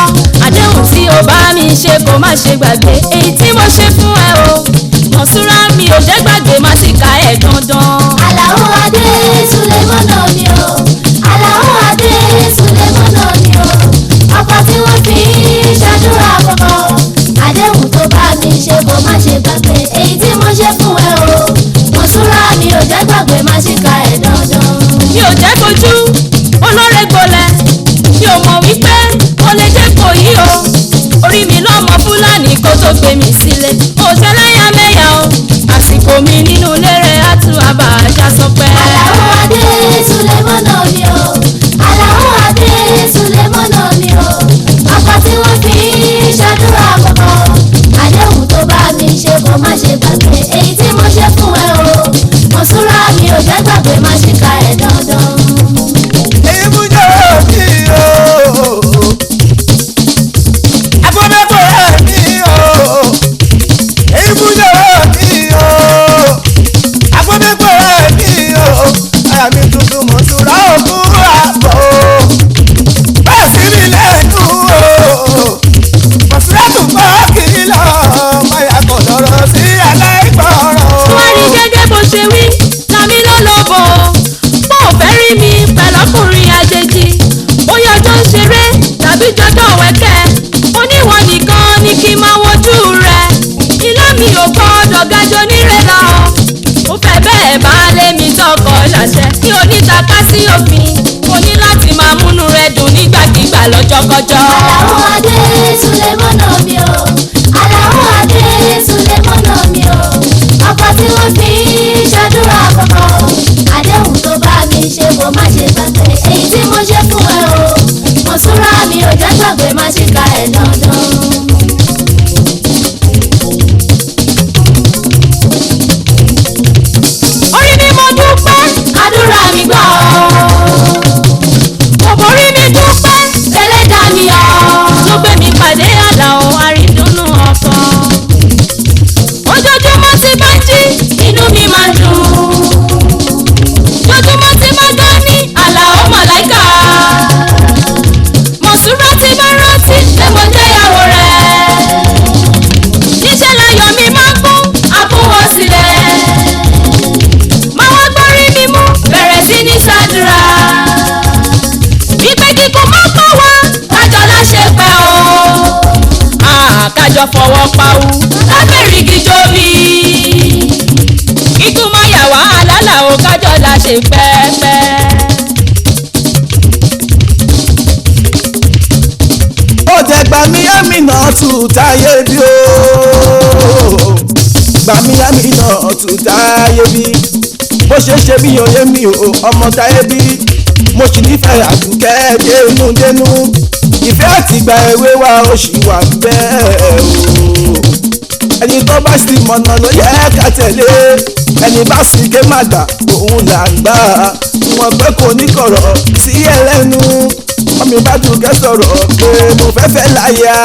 àdéhùn tí o bá mi ṣe kó má ṣe gbàgbé èyí tí mo ṣe fún ẹ o Mọ̀súrà mi ò jẹ́ gbàgbé má sì ka ẹ̀ dandan. Àlàó Adé Sulemọ́nà mi o Àlàó Adé Sulemọ́nà mi o ọkọ tí wọ́n fi ṣàdúrà fọ́kọ àdéhùn tó bá mi ṣe kó má ṣe gbàgbé èyí tí mo ṣe fún ẹ o Mọ̀súrà mi ò jẹ́ gbàgbé má sì ka ẹ̀ dandan. mi ò jẹ́ kojú olóore gbolẹ̀ mi ò mọ̀ wípé o lè dé kò yí o orí mi lọ́mọ fúlàní kó tó gbé mi sílé òṣèlẹ́yàmẹ̀yà o àsìkò mi nínú lérè àtú àbájá sọ pé. Àlàó Adé Sulemọ́nà mi o Àlàó Adé Sulemọ́nà mi o ọkọ tí wọ́n fi ṣàdúrà fọ́kọ àdéhùn tó bá mi ṣe kó má ṣe gbàgbé èyí tí mo ṣe fún ẹ o Mọ̀súrà mi ò jẹ́ gbàgbé má ṣe ka ẹ̀ dandan. ibùdó mi o agbọ́dọ̀gbọ̀ mi o ibùdó mi o agbọ́dọ̀gbọ̀ mi o ara mi tuntun Mọ̀súrà òkú àbọ̀ o bẹ́ẹ̀ sí mi lẹ́nu o Mọ̀súrà tún gbọ́ kìlọ̀ máyà kọ̀ lọ́rọ̀ sí aláìgbọràn o. wọ́n rí gẹ́gẹ́ bó ṣe wí tàbí lọ́lọ́bọ̀ bó o fẹ́ rí mi pẹ̀lọ́kùnrin àjèjì bóyá ọjọ́ ń ṣeré tàbí jọjọ́ wẹ́kẹ́ oníwọ̀n nìkan ni kí n máa wojú rẹ̀ ilé mi ò gbọ́dọ̀ gajọ nírẹ̀lá o mo fẹ́ bẹ́ẹ̀ bá lé mi tọkọ láṣẹ kí onítàká sí òfin mo ní láti máa múnú rẹ̀ dùn nígbàkigbà lọ́jọ́kọjọ́. Àlàó Adé Sulemọ́nà mi o Àlàó Adé Sulemọ́nà mi o ọkọ tí wọ́n fi ṣàdúrà fọ́kọ àdéhùn tó bá mi ṣe kó má ṣe gbàgbé èyí tí mo ṣe fún ẹ o jọ fọwọ́ pawú lábẹ́rì gíjómi. ìtumọ̀ yàwá àlálà o kájọ la ṣe pẹ́ẹ́pẹ́. ó jẹ́ gbàmíyàmí náà tù táyé bí o gbàmíyàmí náà tù táyé bí bó ṣe ṣe bí òye mi o ọmọ táyé bí mo sì nífẹ̀ẹ́ àdùkẹ́ dénúdénú ìfẹ́ àtìgbà èwe wa ó sì wà bẹ́ẹ̀ o ẹni tó bá sì mọ̀nà ló yẹ ká tẹ̀lé ẹni bá sì ké má gbà òun là ń gbà wọn pé kò ní kọ̀rọ̀ sí ẹlẹ́nu ọmọ bá dùnkẹ́ sọ̀rọ̀ pé mo fẹ́ fẹ́ láyà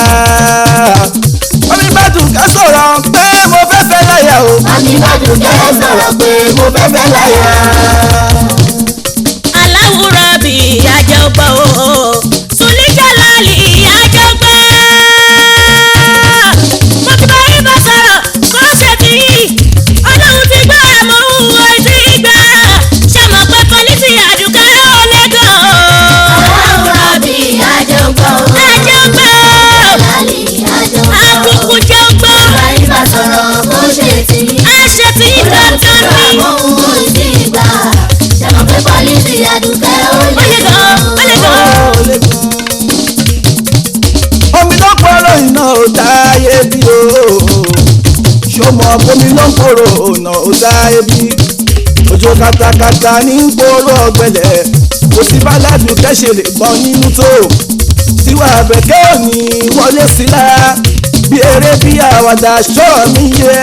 ọmọ bá dùnkẹ́ sọ̀rọ̀ pé mo fẹ́ fẹ́ láyà o Mami bá dùnkẹ́ sọ̀rọ̀ pé mo fẹ́ fẹ́ láyà. aláwùrọ̀ bí àjọgbọ́ o sùlíjàlálì àjọgbọ́ mo ti bá yín bá sọ̀rọ̀ kó ṣe tí ọlọ́run ti gbọ́ àmọ́ òun ò tí ì gbà ṣàmọ̀ pé pọ́lísì àdùkẹ́ ó lẹ́gàn o. Aláwùrọ̀ bí àjọgbọ́. àjọgbọ́ Lálẹ́ àjọgbọ́. àkùkù jọgbọ́ Bá yín bá sọ̀rọ̀ kó ṣe tí. àṣẹ tí dandan ni Àmọ́ òun ò tí ì gbà. Ṣàmọ̀ pé pọ́lísì àdùkẹ́ ó ó lè gan ó lè gan. omi ló pọ̀rọ̀ iná ò dáyé bí o ṣọmọ omi ló ń kóró ọ̀nà ò dáyé bí òjò katakata ní ń kóró ọ̀gbẹlẹ̀ kò sí báládùn kẹ́sẹ̀ lè gbọ́n nínú tó tiwa àbẹ̀kẹ́ òní wọlé sí lára bí eré bí àwàdà ṣọ́ mi yẹ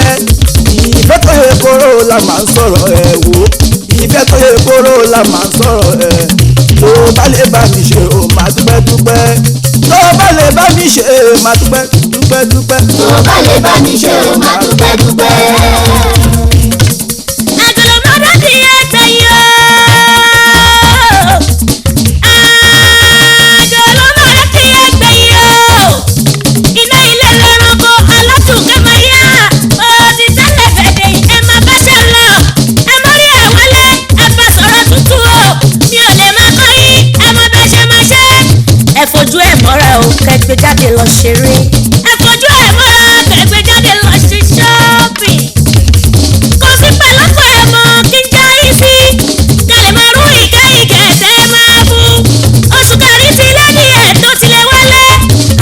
ìfẹ́ tó yẹ kóró la máa ń sọ̀rọ̀ ẹ̀ wò ìfẹ́ tó yẹ kóró la máa ń sọ̀rọ̀ ẹ̀ tó bá lè bá mi ṣe o máa dúpẹ́ dúpẹ́ tó bá lè bá mi ṣe máa dúpẹ́ dúpẹ́ dúpẹ́. tó bá lè bá mi ṣe o máa dúpẹ́ dúpẹ́. àgọ̀lọ̀mọ́dọ́ ti yẹ tẹ̀yìn o. àgọ̀lọ̀mọ́dọ́ ti yẹ tẹ̀yìn o. iná ilé lẹ́ranko alátùnkẹ́ máa yá. òsì tẹ́lẹ̀ fẹ̀dẹ̀ ẹ máa bá ṣe lọ. ẹ mọ rí ẹ wọlé ẹ bá sọ̀rọ̀ tútù o. mi ò lè máa kọ́ yín ẹ mọ bẹ́ẹ̀ ṣe máa ṣe. ẹ fojú ẹ mọ́ra o kẹgbẹ́ jáde lọ ṣeré. ẹ fojú ẹ mọ́ra kẹgbẹ́ jáde lọ ṣe ṣọ́ọ̀bì. kò sí pẹ̀lọ́pọ̀ ẹ̀ mọ́ kí n já yín sí. kálí máa rú ìkẹ́ ìkẹ́tẹ́ máa bú. oṣù kẹrin ti lé ní ẹ̀ tó tilẹ̀ wálé.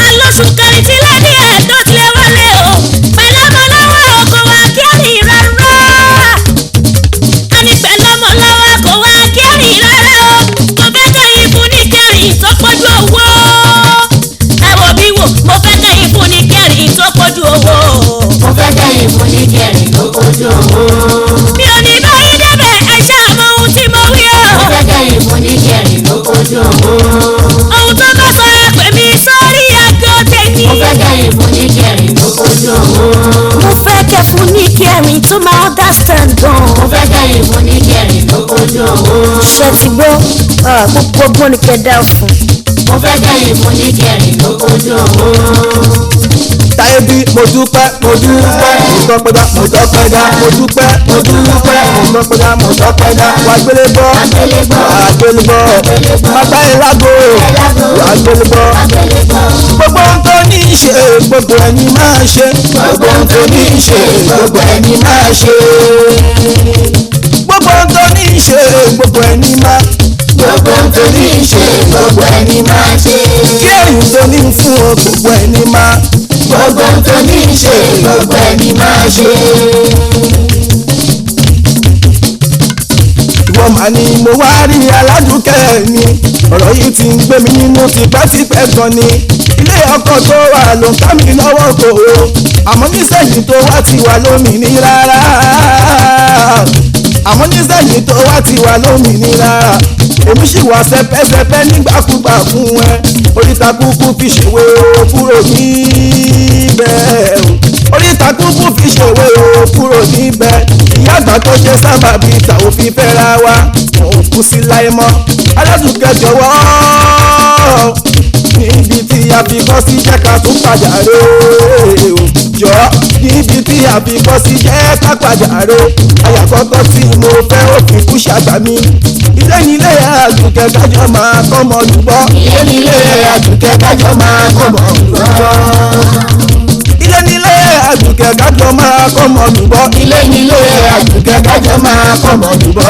alóṣù kẹrin ti lé ní ẹ̀ tó tilẹ̀ wálé o. pẹ̀lọ́mọ lọ́wọ́ kò wá kí ẹ̀rì rárá. àní pẹ̀lọ́mọ lọ́wọ́ kò wá kí ẹ̀rì rárá o. mo fẹ́ kẹ́yìn fún ní kẹrin tó pọ̀jù owó. ẹ wò bí wò mo fẹ́ kẹ́yìn fún ní kẹrin tó pọ̀jù owó. mo fẹ́ kẹ́yìn fún ní kẹrin tó kojú owó. mi ò ní báyìí débẹ̀ ẹ ṣáà mọ ohun tí mo wí o. mo fẹ́ kẹ́yìn fún ní kẹrin tó kojú owó. ohun tó bá sọ ẹ pè mí sórí aago tèmi. mo fẹ́ kẹ́yìn fún ní kẹrin tó kojú owó. mo fẹ́ kẹ́ fún ní kẹrin tó máa understand gan. mo fẹ́ kẹ́yìn fún ní kẹrin tó kojú owó. ṣe ti gbọ́ gbogbo ọgbọ́n ni kẹ́ dá fún. mo fẹ́ kẹ́yìn fún ní kẹrin tó kojú owó. táyé bí mo dúpẹ́ mo dúpẹ́ mo tọ́pẹ́dá mo tọ́pẹ́dá mo dúpẹ́ mo dúpẹ́ mo tọ́pẹ́dá mo tọ́pẹ́dá wà gbélé bọ́ Àgbélébọ́. wà gbélé bọ́ bàbá ìlágò wà gbélé bọ́ gbogbo ohun tó ní í ṣe gbogbo ẹni máa ṣe gbogbo ohun tó ní í ṣe gbogbo ẹni máa ṣe gbogbo ohun tó ní í ṣe gbogbo ẹni máa gbogbo ohun tó ní í ṣe gbogbo ẹni máa ṣe. kí èyí tó ní fún ọ gbogbo ẹni máa gbogbo ohun tó ní í ṣe gbogbo ẹni máa ṣe. ìwọ mà ní mo wá rí aládùúkẹ́ mi ọ̀rọ̀ yìí ti ń gbé mi nínú tipẹ́tipẹ́ gan ni ilé ọkọ tó wà ló ń ká mi lọ́wọ́ kò o àmọ́ nísẹ̀yìn tó wá ti wà lómìnira rárá àmọ́ nísẹ̀yìn tó wá ti wà lómìnira èmi sì wà sẹpẹsẹpẹ nígbàkúgbà fún ẹ oríta kúkú fi ṣèwé o kúrò níbẹ̀ oríta kúkú fi ṣèwé o kúrò níbẹ̀ ìyá àgbà tó ṣe sábàbí ta ò fi fẹ́ra wa òun kú sí láyé mọ́ aládùúkẹ́ jọ̀wọ́ níbi tí a fi kọ́ sí jẹ́ ká tún padà rè o jọ níbi tí a fi kọ́ sí jẹ́ ká padà rè àyàkọ́kọ́ tí mo fẹ́ òfin kú ṣàgbà mi ilé nílé àdùkẹ́ kájọ máa kọ́ mọ́ lùbọ́ ilé nílé àdùkẹ́ kájọ máa kọ́ mọ́ lùbọ́. ilé ilé nílé àdùkẹ́ kájọ máa kọ́ mọ́ lùbọ́. ilé nílé àdùkẹ́ kájọ máa kọ́ mọ́ lùbọ́.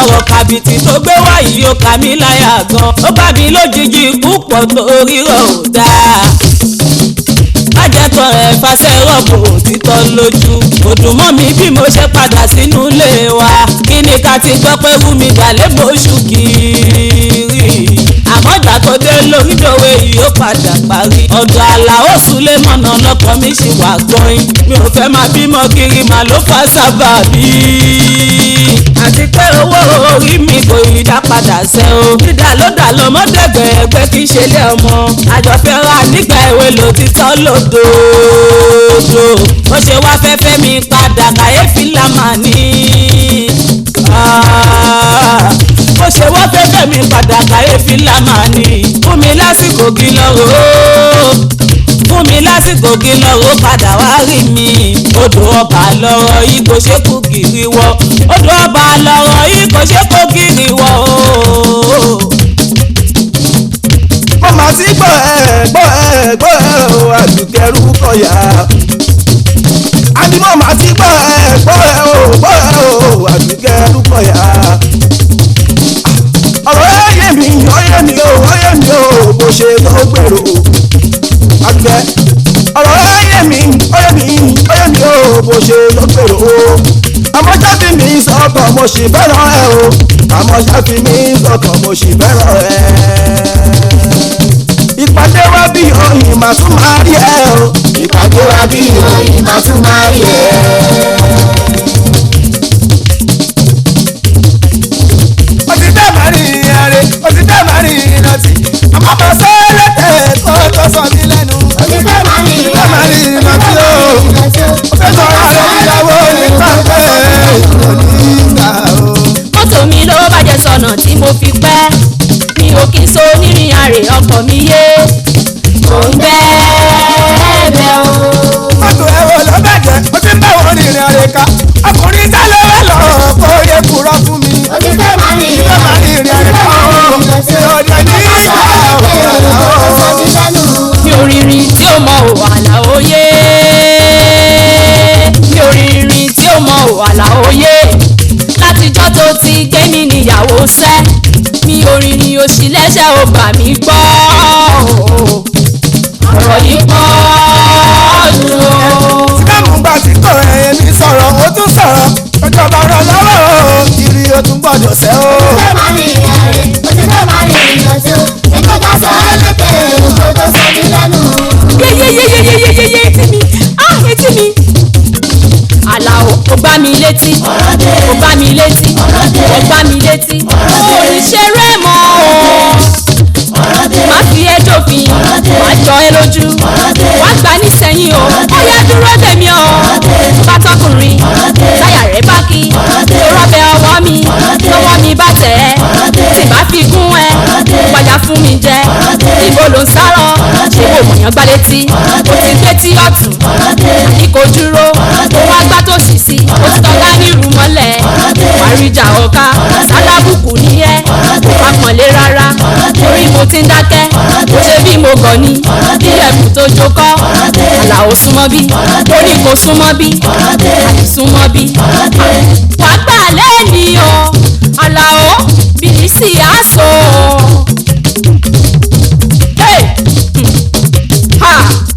ọ̀rọ̀ kàbìtì tó gbé wá yìí ó kà mí láyà gan ó bá mi lójijì púpọ̀ torí rọ̀ ò dáa májẹ̀tọ̀ ẹ̀ fàṣẹ rọ̀bù òtítọ́ lójú kò dùn mọ́ mi bí mo ṣe padà sínú ilé wa kí ni ká ti gbọ́ pé Wúmi gbàlẹ́ bóṣù kiri àmọ́ ìgbà tó dé lórídòwe yìí ó padà parí ọ̀dọ̀ Àlàó Sulemọ̀nà lọ́kọ mi ṣì wà gbọ́n mi ò fẹ́ máa bímọ kiri màá ló fà sábàbí àti pé owó orí mi kò rí dá padà sẹ́ o dídà ló dà lọ́mọdẹ́gbẹ̀ ẹgbẹ́ kì í ṣe lé ọmọ àjọfẹ́ ra nígbà èwe lòtítọ́ lòdòdó ó ṣe wá fẹ́fẹ́ mi padà kàyéfì lámà ní ó ṣe wá fẹ́fẹ́ mi padà kàyéfì lámà ní fún mi lásìkò kí lọ́rọ̀ fún mi lásìkò kí lọ́rọ̀ padà wá rí mi odò ọba lọ́rọ̀ yìí kò ṣe kú kiri wọ odò ọba lọ́rọ̀ yìí kò ṣe kú kiri wọ ooo. mo máa ti gbọ́ o àdùkẹ́ Rúkọ̀yà àní mo máa ti gbọ́ o àdùkẹ́ Rúkọ̀yà ọ̀rọ̀ ẹ̀yẹ mi ọ̀yẹ́ mi o bó ṣe ló gbèrò àdùkẹ́ ọ̀rọ̀ ẹ̀yẹ mi ọ̀yẹ́ mi o bó ṣe ló gbèrò àmọ́ ṣáfi mi sọ̀tọ̀ mo sì fẹ́ràn ẹ o àmọ́ ṣáfi mi sọ̀tọ̀ mo sì fẹ́ràn ẹ ìpàdé wa bí oyin màá tún máa rí ẹ o. ìpàdé wa bí oyin màá tún máa rí ẹ. ó ti dẹ́ máa rí ìrìn ó ti dẹ́ máa rí ìrántí àmọ́ bá sọ lẹ́tẹ̀ tó sọ mí lẹ́nu. ó ti dẹ́ máa rí ìrántí o. ó fẹ́ sọ ara ìyàwó nípa pé onígbà o. mọ́tò mi ló bàjẹ́ sọ̀nà tí mo fi pẹ́ mi ò kí n so nírìn àrè ọkọ̀ mi yé mò ń bẹ́ẹ̀ o. mọ́tò ẹ̀wọ̀ ló bàjẹ́ ó ti ń bá wọn rìnrìn àrè ká ọkùnrin sálẹ̀ wẹ̀ lọ kó yẹ kúrọ́ fún mi. ó ti dẹ́ máa rí ìrìn àrè ká ọ̀dọ̀ ní ìgbà mi ò rìnrìn tí ó mọ Àlàó yé mi ò rìnrìn tí ó mọ Àlàó yé látijọ́ tó ti gbé mi níyàwó sẹ́ mi ò rìnrìn òṣì lẹ́sẹ̀ ò bà mí gbọ́ ọ̀rọ̀ yìí pọ̀ jù o. sígámù gbà tí kò ẹ̀yẹ mi sọ̀rọ̀ ó tún sọ̀rọ̀ ìjọba rẹ̀ lọ́wọ́ kiri ó tún gbọ́dọ̀ sẹ́ o. ó ti dẹ́ máa rí ìrìn ó ti dẹ́ máa rí ìrántí ẹgbẹ́ ká sọ lẹ́tẹ̀ kó tó sọ mí lẹ́nu. yeyeyeyeyeyeye etí mi Àlàó ó gbá mi létí ó gbá mi létí ó gbá mi létí ó ní ṣeré mọ́ o má fi ẹjọ́ fi má jọ ẹ lójú wá gbà nísẹ̀yìn o ó yẹ dúró tèmi o bá tọkùnrin táyà rẹ̀ bá kí tó rọ́bẹ̀ ọwọ́ mi tọwọ́ mi bá tẹ̀ ẹ́ tí bá fi gún ẹ padà fún mi jẹ ibo ló ń sárọ ṣé kò mọ̀yán gbá létí ó ti gbé tí ọ̀tún àní kò dúró ó wá gbá tó sì sí ó ti tọ́ka nírú mọ́lẹ̀ wàríjà ọ̀ka sálábùkù ní ẹ́ kò bá pọ̀nlé rárá torí mo ti ń dákẹ́ ó ṣe bí mo gọ̀ ni bí ẹ̀kú tó jókọ́ Àlàó súnmọ́ bí ó ní kò súnmọ́ bí àti súnmọ́ bí wà gbà lẹ́ni o Àlàó bìlísì àṣọ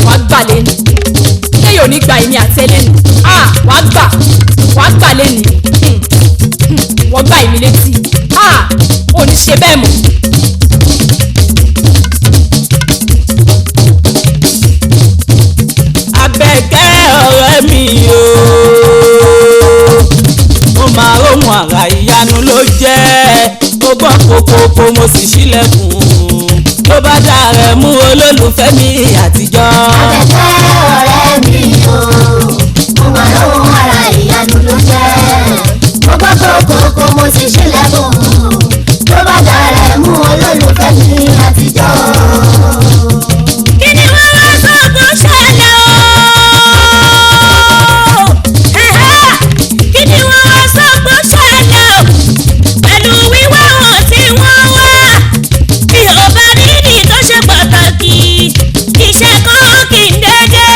wà gbà lẹ́ni kéyò ní gba èmi àti ẹlẹ́ni wà gbà lẹ́ni wọ́n gbà èmi létí ò ní ṣe bẹ́ẹ̀ mọ́. Abẹ́kẹ́ ọ̀rẹ́ mi o mo máa róhun àrà ìyanu ló jẹ́ mo gbọ́ kókókó mo sì ṣílẹ̀kùn ló bá dá rẹ̀ mú olólùfẹ́ mi àtijọ́. Abẹ́kẹ́ ọ̀rẹ́ mi o mo máa lóhun ara ìyanu ló jẹ́ mo gbọ́ kókókó mo sì ṣílẹ̀kùn ló bá dá rẹ̀ mú olólùfẹ́ mi àtijọ́. kí ni wọ́n wá sọ kó ṣẹlẹ̀ o? kí ni wọ́n wá sọ kó ṣẹlẹ̀ o? pẹ̀lú wíwá wọn tí wọ́n wá bí o bá nídìí tó ṣe pàtàkì iṣẹ́ kan kì í dédé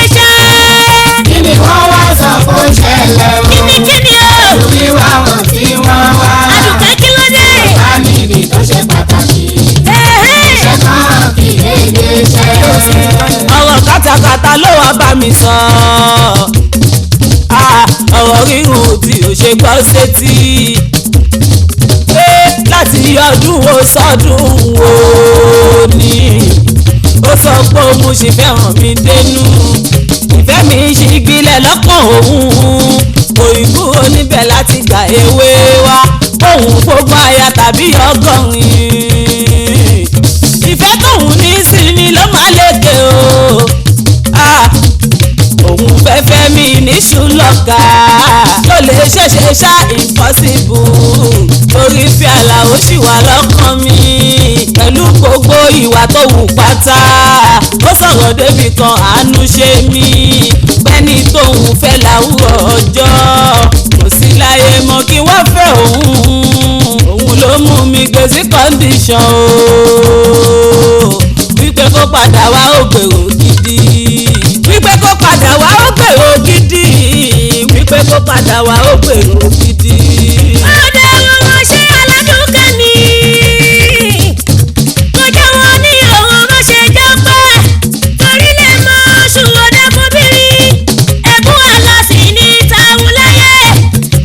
mi sọ ọ̀rọ̀ rírun tí ò ṣe gbọ́ sétí láti ọdún wo sọ́dún wo ni ó sọ pé òun ṣì fẹ́ràn mi dénú ìfẹ́ mi ṣì gbilẹ̀ lọ́kàn òun òyìnbó oníbẹ̀ láti gbà ewé wá òun gbogbo aya tàbí ọgọ́rin ìfẹ́ tóun ní sí mi ló máa lékè o òun fẹ́fẹ́ mi ní ṣùlọ́ka ló lè ṣẹ̀ṣẹ̀ ṣá impossible torí fi Àlàó ṣì wà lọ́kàn mi pẹ̀lú gbogbo ìwà tó wù pátá ó sọ̀rọ̀ débi kan àánú ṣe mí pẹ́ni tóun fẹ́ láwùrọ̀ ọjọ́ kò sí láyé mọ́ kí wọ́n fẹ́ òun ló mú mi gbé sí condition o wípé kó padà wá ó gbèrò gidi wípé kó padà wá ó gbèrò gidi wípé kó padà wá ó gbèrò gidi. ọ̀dọ̀ ọmọ ṣe aládùúgbò ni kò jẹ́ wọn ní òun ọmọ ṣe jẹ́ pẹ́ torí lè mọ ṣùgbọ́n fúnbìnrin ẹ̀bùn àlọ́sì ní tàwọn láyé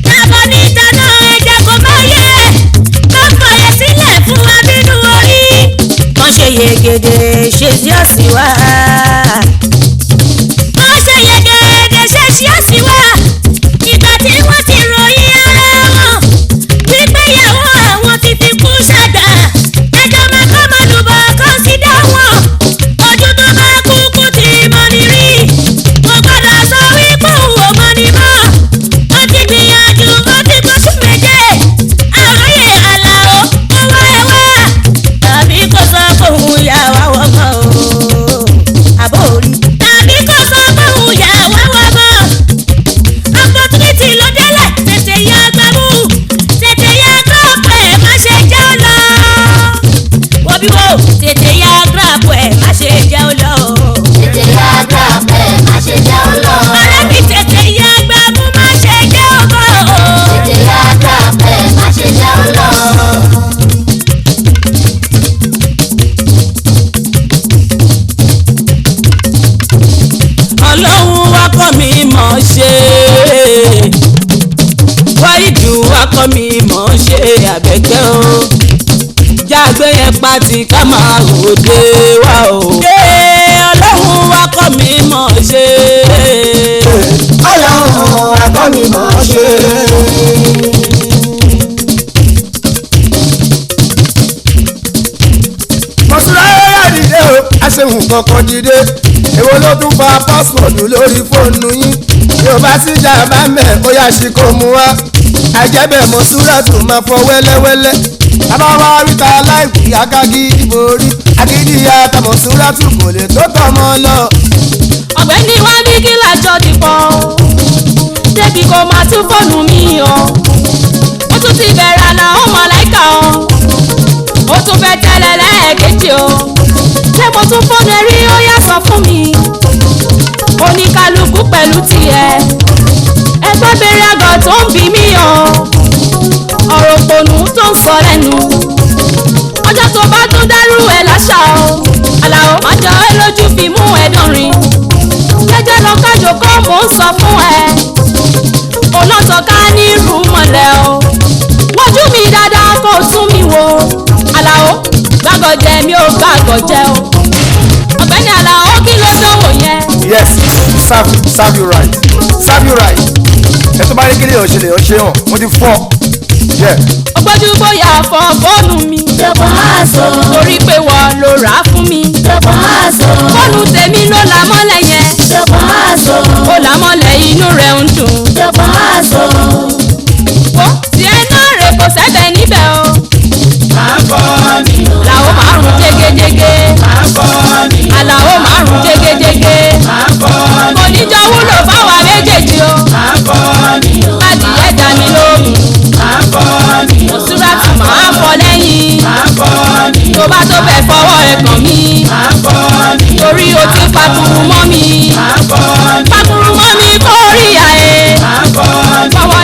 lábọ́ níta náà ẹ̀jẹ̀ kò bá yẹ kó fàyè sílẹ̀ fún abínú orí kan ṣe yegede ṣe sí ọ̀sìn wá. wọ́n ṣe yegede ṣe sí ọ̀sìn wá ìgbà tí wọ́n ti ròyìn ara wọn wípé ìyàwó àwọn ti fi kú ṣàgbà ẹjọ́ máa kọ́ mọ́lùbọ̀ kan sí dá wọn ojú tó bá kúkú ti mọ ní rí kò gbọ́dọ̀ sọ wípé òun ò mọ ní mọ́ ó ti gbìyànjú ó ti gbóṣù méje àròyé Àlàó owó ẹwà tàbí kò sọ pé òun yà wá wọ́mọ́ o àbórí tàbí kò sọ pé òun yà wá wọ́mọ́ opportunity ló délẹ̀ tètè yá gbàmú tètè yá gíràpù ẹ̀ má ṣe jẹ́ ó lọ. wọ́n bí wo tètè yá gíràpù ẹ̀ má ṣe jẹ́ ó lọ. tètè yá gíràpù ẹ̀ má ṣe jẹ́ ó lọ. ọ̀rẹ́ mi tètè yá gbàmú má ṣe jẹ́ ó bọ̀. tètè yá gíràpù ẹ̀ má ṣe jẹ́ ó lọ. Ọlọ́run wá kọ́ mi mọ̀ ṣe wáìdù wá kọ́ mi mọ̀ ṣe Àbẹ̀kẹ́ o jágbe yẹn pati ká máa ròde wá o. Ọlọ́run wá kọ́ mi mọ̀ ṣe. Ọlọ́run wá kọ́ mi mọ̀ ṣe. mọ̀sùlá yóò dìde o aṣehùn kankan dìde èwo ló tún fa pásítọ̀tù lórí fóònù yín yóò bá síjà bá mẹ́ ó yá sí kó mu wá àjẹbẹ̀ mọ̀sùlá tún máa fọ wẹ́lẹ́wẹ́lẹ́ bàbá wa ríta láìpì akágídí borí agídí ata mọ̀sùlá tún kò lè tó tọmọ lọ. ọ̀gbẹ́ni wá ní kí lájọ ti pọ̀ débi kò máa tún fóònù mi o ó tún ti bẹ̀rẹ̀ àná ó màláìkà o ó tún fẹ́ tẹ́lẹ̀ lẹ́ẹ̀kejì o ṣé mo tún fóònù ẹ rí ó yá sọ fún mi oníkálukú pẹ̀lú tiẹ̀ ẹgbẹ́ bèrè àgọ́ tó ń bí mi o ọ̀rọ̀ òpònú tó ń sọ lẹ́nu ọjọ́ tó bá tún dárú ẹ̀ láṣà o Àlàó má jọ ẹ lójú fi mú ẹ dánrin jẹ́jẹ́ lọ kájọ kọ́ mò ń sọ fún ẹ olóńtọ́ká ní rúmọ̀lẹ́ o wọ́jú mi dáadáa kó o tún mi wò Àlàó gbàgọ̀jẹ mi ò gbàgọ̀jẹ o ọ̀gbẹ́ni Àlàó kí ló dánwò yẹn. yes serve you right ẹ tó bá rí kílè ọ̀ṣẹ̀lẹ̀ ọ̀ṣẹ̀ hàn mo ti fọ́ ọgbọ́jú bóyá fọ fóònù mi jọ̀bọ̀ àṣọ. torí pé wọ́n ló rà á fún mi jọ̀bọ̀ àṣọ. fóònù tèmi ló là mọ́lẹ̀ yẹn jọ̀bọ̀ àṣọ. ó là mọ́lẹ̀ inú rẹ̀ ń dùn jọ̀bọ̀ àṣọ. ó tiẹ̀ náà rè kò sẹ́gbẹ̀ níbẹ̀ o máa bọ́ ni o. Àlàó márùn jégéjégé máa bọ́ ni o. Àlàó márùn jégéjégé máa bọ́ ni kò ní jọ wúlò fáwa méjèèjì o máa bọ́ ni o. adìyẹ dá mi lóhùn máa bọ́ ni o. Mọ̀súrátù máa fọ lẹ́yìn máa bọ́ ni o. tó bá tó fẹ́ fọwọ́ ẹ̀ kàn mí máa bọ́ ni o. torí o ti pakuru mọ́ mi máa bọ́ ni o. pakuru mọ́ mi kórìíra ẹ̀ máa bọ́ ni o. fọwọ́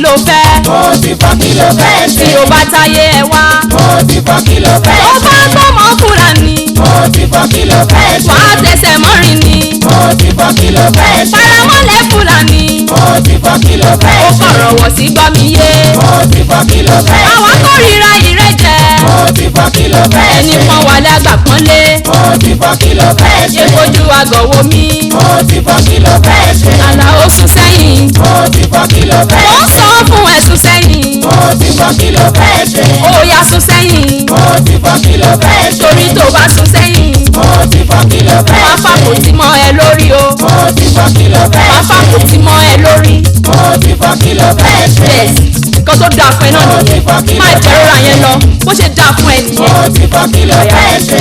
ló fẹ́. mo ti fọ́ kí ló fẹ́ ṣe. tí o bá táyé ẹ wá. mo ti fọ́ kí ló fẹ́ tó ṣe. bá gbọ́mọ Fúlàní. mo ti fọ́ kí ló fẹ́ ṣe. wàá tẹsẹ̀ mọ́rin ni. mo ti fọ́ kí ló fẹ́ ṣe. paramọ́lẹ̀ Fúlàní. mo ti fọ́ kí ló fẹ́ ó ṣe. kọ̀rọ̀ wọ̀ sí gbọ́ mi yé. mo ti fọ́ kí ló fẹ́ ṣe. àwa kórìíra ìrẹ́jẹ. mo ti fọ́ kí ló fẹ́ ṣe. ẹni pọ́n wà lágbà pọ́nlé. mo ti fọ́ kí ló fẹ́ ṣe. èfojú àgọ̀ wo mi. mo ti fọ́ kí ló fẹ́ ṣe. Àlàó sún sẹ́yìn. mo ti fọ́ kí ló fẹ́ ó ṣe. sọ fún ẹ sún sẹ́yìn. mo ti fọ́ kí ló fẹ́ ṣe. ó yá sún sẹ́yìn. mo ti fọ́ kí ló fẹ́ ṣe. torí tó bá sún sẹ́yìn. mo ti fọ́ kí ló fẹ́ wàá ṣe. fàkó tí mọ́ ẹ lórí o. mo ti fọ́ kí ló fẹ́ wàá ṣe. fàkó tí mọ́ ẹ lórí. mo ti fọ́ kí ló fẹ́ ṣe. yes nǹkan tó dáa fún ẹ náà nìyẹn má jẹ́ rọra yẹn lọ bó ṣe dáa fún ẹ mo nìyẹn. ti fọ́ kí ló fẹ́ ṣe.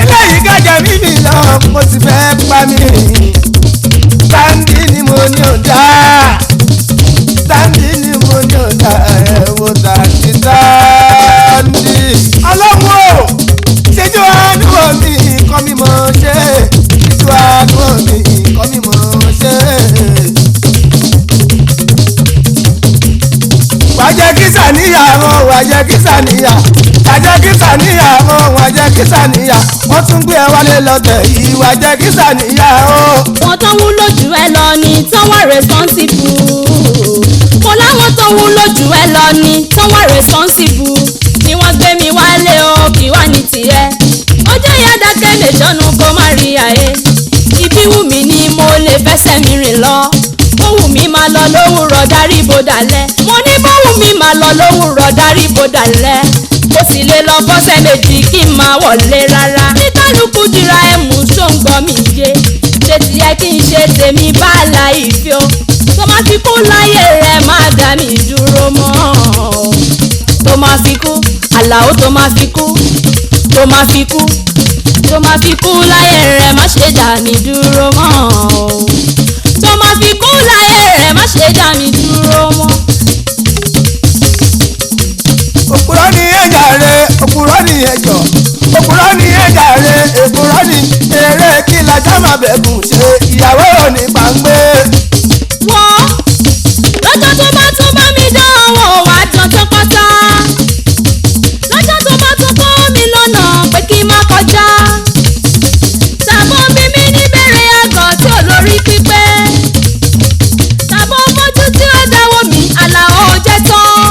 eléyìí gẹ́gẹ́ mímì lọ mo ti fẹ́ pa mí. sáńdì ni mo ní ọ̀dà sáńdì ni mo ní ọ̀dà ẹ̀wò tàbí sáńdì. ọlọ́run o ṣéjú àdúrà mi kọ́ mi mọ̀ ṣe ṣéjú àdúrà mi kọ́ mi mọ̀ ṣe. wàá jẹ́ kí sàníyàwó wàá jẹ́ kí sàníyà wàá jẹ́ kí sàníyàwó wàá jẹ́ kí sàníyà wọ́n tún gbé ẹ wálé lọ́tẹ̀ yìí wàá jẹ́ kí sàníyàwó. wọn tó wúlò jù ẹ lọ ni tó wà responsible. mo láwọn tó wúlò jù ẹ lọ ni tó wà responsible. ni wọ́n gbé mi wálé o kì wá ní tiẹ̀. ojú ìyá dákẹ́ lè jọ́nu kó má rí àyè. ibi wù mí ni mo lè fẹsẹ̀ mi rìn lọ. ó wù mí máa lọ lówùrọ̀ darí bó dalẹ̀. mo ní bó wù mí máa lọ lówùrọ̀ darí bó dalẹ̀. ó sì lè lọ bọ́sẹ̀ méjì kí n máa wọlé rárá. ní kálukú dira ẹ̀mú ṣóńgbọ́ mi yé. ṣé tiẹ̀ kí n ṣe tèmi bá la ìfẹ́ o. tó máa fi kú láyé rẹ̀ má dá mi dúró mọ́. tó máa fi kú Àlàó tó máa fi kú tó máa fi kú tó máa fi kú láyé rẹ̀ má ṣe dá mi dúró mọ́. tó máa fi kú láyé rẹ̀ má ṣe dá mi dúró mọ́. òpùrọ́ ni ẹ̀jà rẹ̀ òpùrọ́ ni ẹ̀jọ̀ òpùrọ́ ni ẹ̀jà rẹ̀ èpùrọ́ ni eré kí lajá máa bẹ̀gùn ṣe ìyàwó ní pàǹgbé. wọ́n lọ́jọ́ tó bá tún bá mi dánwò wá jọ tán pátá. lọ́jọ́ tó bá tún kọ́ mi lọ́nà pé kí n má kọjá. tàbọ̀ bí mi níbẹ̀rẹ̀ àgọ́ tí ò lórí pípé. tàbọ̀ fojú tí ó dáwọ́ mi Àlàó jẹ́ tán.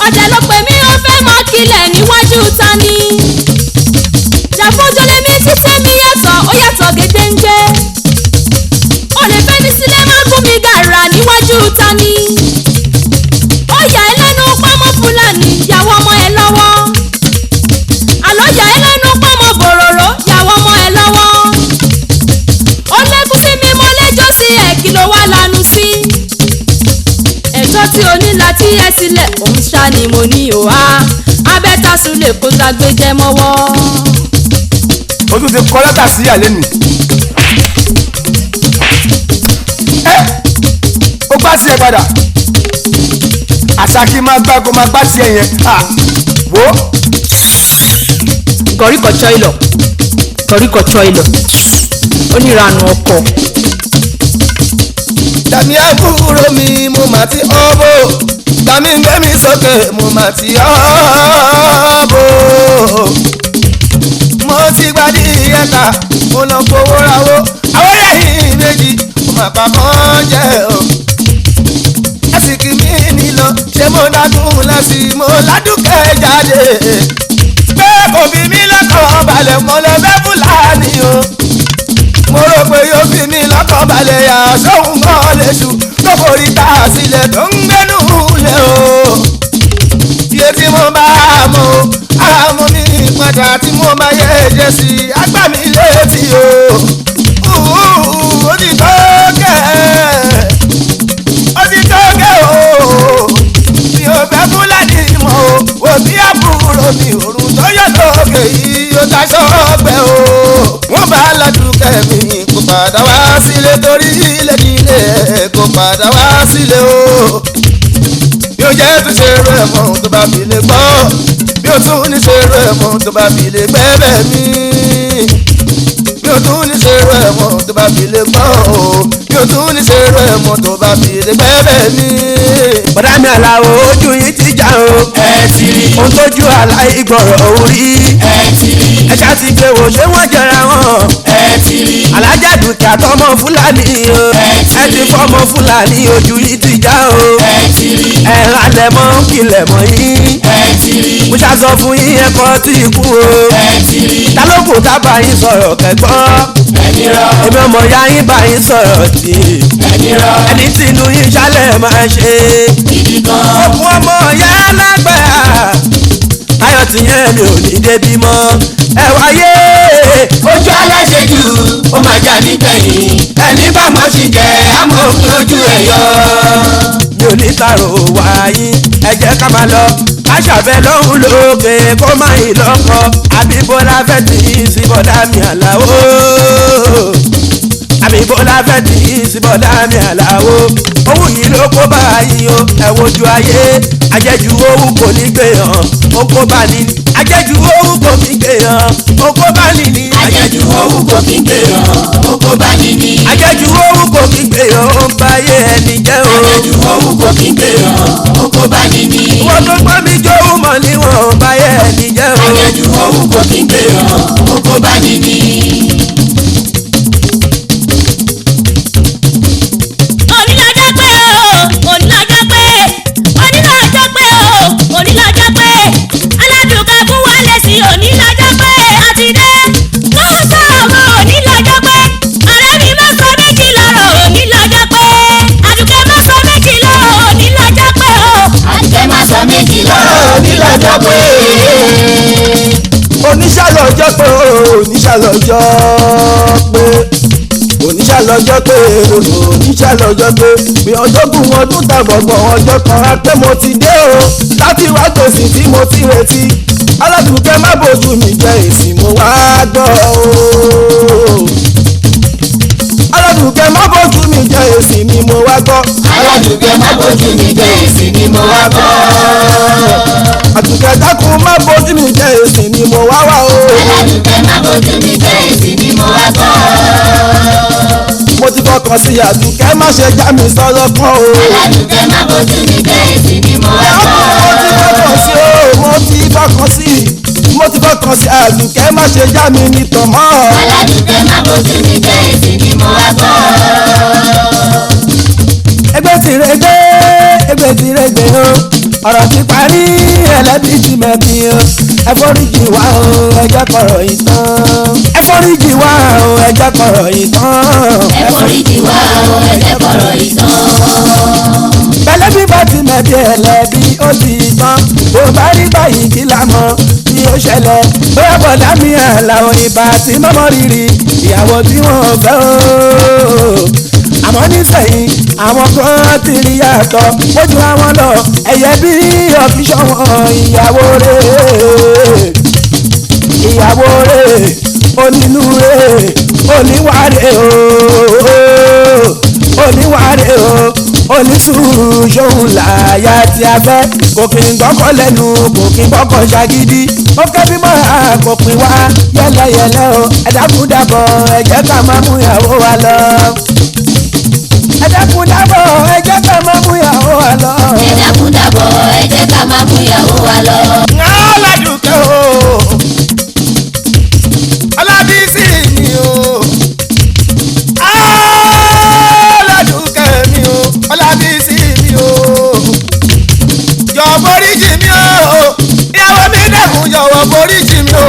ọ̀dẹ̀ ló pè mí ó fẹ́ máa kílẹ̀ níwájú tani. jàfójọ́ lèmi títẹ́ mi yàtọ̀ ó yàtọ̀ gédéńgbé. ó lè fẹ́ mi sílẹ̀ má gún mi gàrà níwájú tani. ó yà ẹ́ lẹ́nu pọ́nmọ́ Fúlàní yàwó ọmọ ẹ lọ́wọ́. àlọ́ yà ẹ́ lẹ́nu pọ́nmọ́ bòròró yàwó ọmọ ẹ lọ́wọ́. ó lẹ́kùn sí mi mo lẹ́jọ́ sí ẹ̀ kí ló wá lanu sí. ẹ̀tọ́ tí o ní láti yẹ sílẹ̀ òun ṣá ni mo ní o wá. abẹ́tàsùn lè kó sagbéjẹ́ mọ́wọ́. o tún ti kọ lẹ́tà sí ìyàlẹ́ mi. ó gbá tiẹ̀ padà àṣà kí n máa gbá kó máa gbá tiẹ̀ yẹn wo. gọ̀ríkọ̀tsọ́ ìlọ̀ gọ̀ríkọ̀tsọ́ ìlọ̀ onírànù ọkọ̀. dàmí àbúrò mi mo mà ti ọ́bò dàmí gbé mi sókè mo mà ti ọ́bò. mo ti gbadí ẹ̀ka mo lọ fowó rawó àwọn ẹ̀yìn méjì mo mà pa kán jẹ́ o. ẹ̀sìnkì mi nílò ṣé mo dádùn lẹ́sì mo ládùúkẹ́ jáde. pé kò bí mi lọ́kàn balẹ̀ mọ́lẹ̀ bẹ́ Fúlàní o. mo rò pé yóò fi mi lọ́kàn balẹ̀ yà sóhun kan lè ṣù tó forí ta sílẹ̀ tó ń gbẹ́nu lé o. iye tí mo bá mọ̀ àmọ́ mi padà tí mo máa yẹ ẹ̀jẹ̀ sí àgbà mi létí o. ó ti tó kẹ́ ó ti tó kẹ́ o. mi ò fẹ́ Fúlàní mọ́ o wò bí àbúrò mi òrùn tó yọ lókè yìí ó daṣọ ọgbẹ́ o. wọ́n bá lọ́dún kẹ́mi kó padà wá sílé torí ilé nílé kó padà wá sílé o. mi ò jẹ́ tún ṣe rẹ̀ mọ́ tó bá fi lè gbọ́ mi ò tún ní ṣe rẹ̀ mọ́ tó bá fi lè gbẹ́bẹ̀ mi. mi ò tún ní ṣerú ẹ̀ mọ́ tó bá fi lè gbọ́ o mi ò tún ní ṣerú ẹ̀ mọ́ tó bá fi lè gbẹ́bẹ̀ mi. bọ̀dá mi Àlàó ojú yìí ti já o. ẹ ti rí. ohun tójú aláìgbọ̀rọ̀ orí. ẹ ti rí. ẹ ṣáà ti gbé wò ṣé wọ́n jẹra wọn. ẹ ti rí. alájà Dùkẹ́ àtọmọ Fúlàní o. ẹ ti fọmọ Fúlàní ojú yìí ti já o. ẹ ti rí. ẹ ralẹ̀ mọ́ kílẹ̀ mọ́ yín. ẹ ti rí. mo ṣàṣọ fún yín ẹ̀kọ́ tí kú o. ẹ ti rí. ta ló kù tá bá yín sọ̀rọ̀ kẹ́gbọ́n. ẹni rọ. èmi ọmọ ya yín bá yín sọ̀rọ̀ tí. ẹni rọ. ẹni tí inú yín ṣálẹ̀ máa ṣe. gidi gan. òkun ọmọ ya lágbàá. ayọ̀ tìyẹn mi ò ní débi mọ́. ẹ wáyé. ojú aláṣejù ó máa já nígbẹ̀yìn ẹni bá mọ̀ sí jẹ́ àmọ́ òfin ojú ẹ̀ yọ. mi ò ní tààrò wáyé ẹ jẹ́ ká máa lọ aṣàfẹ́ lọ́hùn lókè kó má yìí lọ́kọ̀ àbíbọ́lá fẹ́ tì í sí bọ́dá mi Àlàó àbíbọ́lá fẹ́ tì í sí bọ́dá mi Àlàó owó yìí ló kó báyìí o ẹ wojú ayé ajẹ́jú owó kò ní gbé hàn ó kó bá ní ajẹ́jú owó kò ní gbé hàn ó kó bá ní ní ajẹ́jú owó kò kí ń gbé hàn ó kó bá ní ní. ajẹ́jú owó kò ní gbé hàn ó ń bá yé ẹni jẹ́ o. ajẹ́jú owó kò kí ń gbé hàn ó kó bá ní ní. wọ́n tó gbọ́ mi jó mọ̀ níwọ̀n ó bá yé ẹni jẹ́ o. ajẹ́jú owó kò kí ń gbé hàn ó kó bá ní ní. onílàjọ pé o onílàjọ pé onílàjọ pé o onílàjọ pé aládùúgbò fún wa lè sí onílàjọ pé àti dé tó ń sọ ọmọ onílàjọ pé ọ̀rẹ́ mi má sọ méjì lọ́rọ̀ onílàjọ pé àdùkẹ́ má sọ méjì lọ́rọ̀ onílàjọ pé o. àdùkẹ́ má sọ méjì lọ́rọ̀ onílàjọ pé. oníṣàlọ́jọ́ pé oníṣàlọ́jọ́ pé oníṣàlọ́jọ́ pé oníṣàlọ́jọ́ pé bí ọjọ́gùn ọdún tàbọ̀gbọ̀n ọjọ́ kan á pé mo ti dé o láti wá tòsí tí mo ti retí aládùúgbò má bójú mi jẹ èsì mo wá gbọ́ o aládùúgbò má bójú mi jẹ èsì ni mo wá gbọ́ aládùúgbò má bójú mi jẹ èsì ni mo wá gbọ́. àdùkẹ́ dákun má bójú mi jẹ èsì ni mo wá wá o aládùúgbò má bójú mi jẹ èsì ni mo wá gbọ́. mo ti fọkàn sí àdùkẹ́ má ṣe já mi sọ́dọ̀ kan o. aládùúgbò má bójú mi jẹ èsì ni mo wá gbọ́. mo ti fọkàn sí àdùkẹ́ má ṣe já mi nìtàn mọ́. aládùúgbò má bójú mi jẹ èsì ni mo wá gbọ́. ẹgbẹ́ tìrẹ́gbẹ́ o ọ̀rọ̀ ti parí ẹlẹ́bí ti mẹ́bí o ẹ foríjì wá o ẹjẹ́ kọ̀rọ̀ ìtàn ẹ foríjì wá o ẹjẹ́ kọ̀rọ̀ ìtàn. ẹ foríjì wá o ẹjẹ́ kọ̀rọ̀ ìtàn. bẹ́lẹ́bí bá ti mẹ́bí ẹlẹ́bí ó ti tán bó bá rí báyìí kí la mọ̀ bí ó ṣẹlẹ̀ bóyá bọ̀dá mi Àlàó ìbá tí mọ́mọ́ rírì ìyàwó tí wọ́n fẹ́ o àmọ́ nísẹ̀yìn àwọn kan ti rí yàtọ̀ mójú àwọn lọ ẹ̀yẹ bí ọ̀fíṣọ́ wọn ìyàwó rẹ̀ onínú rẹ̀ oníwàrẹ̀ oníwàrẹ̀ onísùúrù ṣòun làyà tí a fẹ́ kò kí n gbọ́kọ̀ lẹ́nu kò kí n gbọ́kọ̀ ṣagídí ó kẹ́ bí mọ́ra kò pín wá yẹ́lẹ́yẹ́lẹ́ o ẹ dákun dábọ̀ ẹ jẹ́ ká máa mú ìyàwó wa lọ. ẹ dákun dábọ̀ ẹ jẹ́ ká máa mú ìyàwó wa lọ. ẹ dákun dábọ̀ ẹ jẹ́ ká máa mú ìyàwó wa lọ. aládùúkẹ́ o Ọlábísí mi o aládùúkẹ́ mi o Ọlábísí mi o jọ̀ọ́ foríjì mi o ìyàwó mi dẹ́kun jọ̀wọ́ foríjì mi o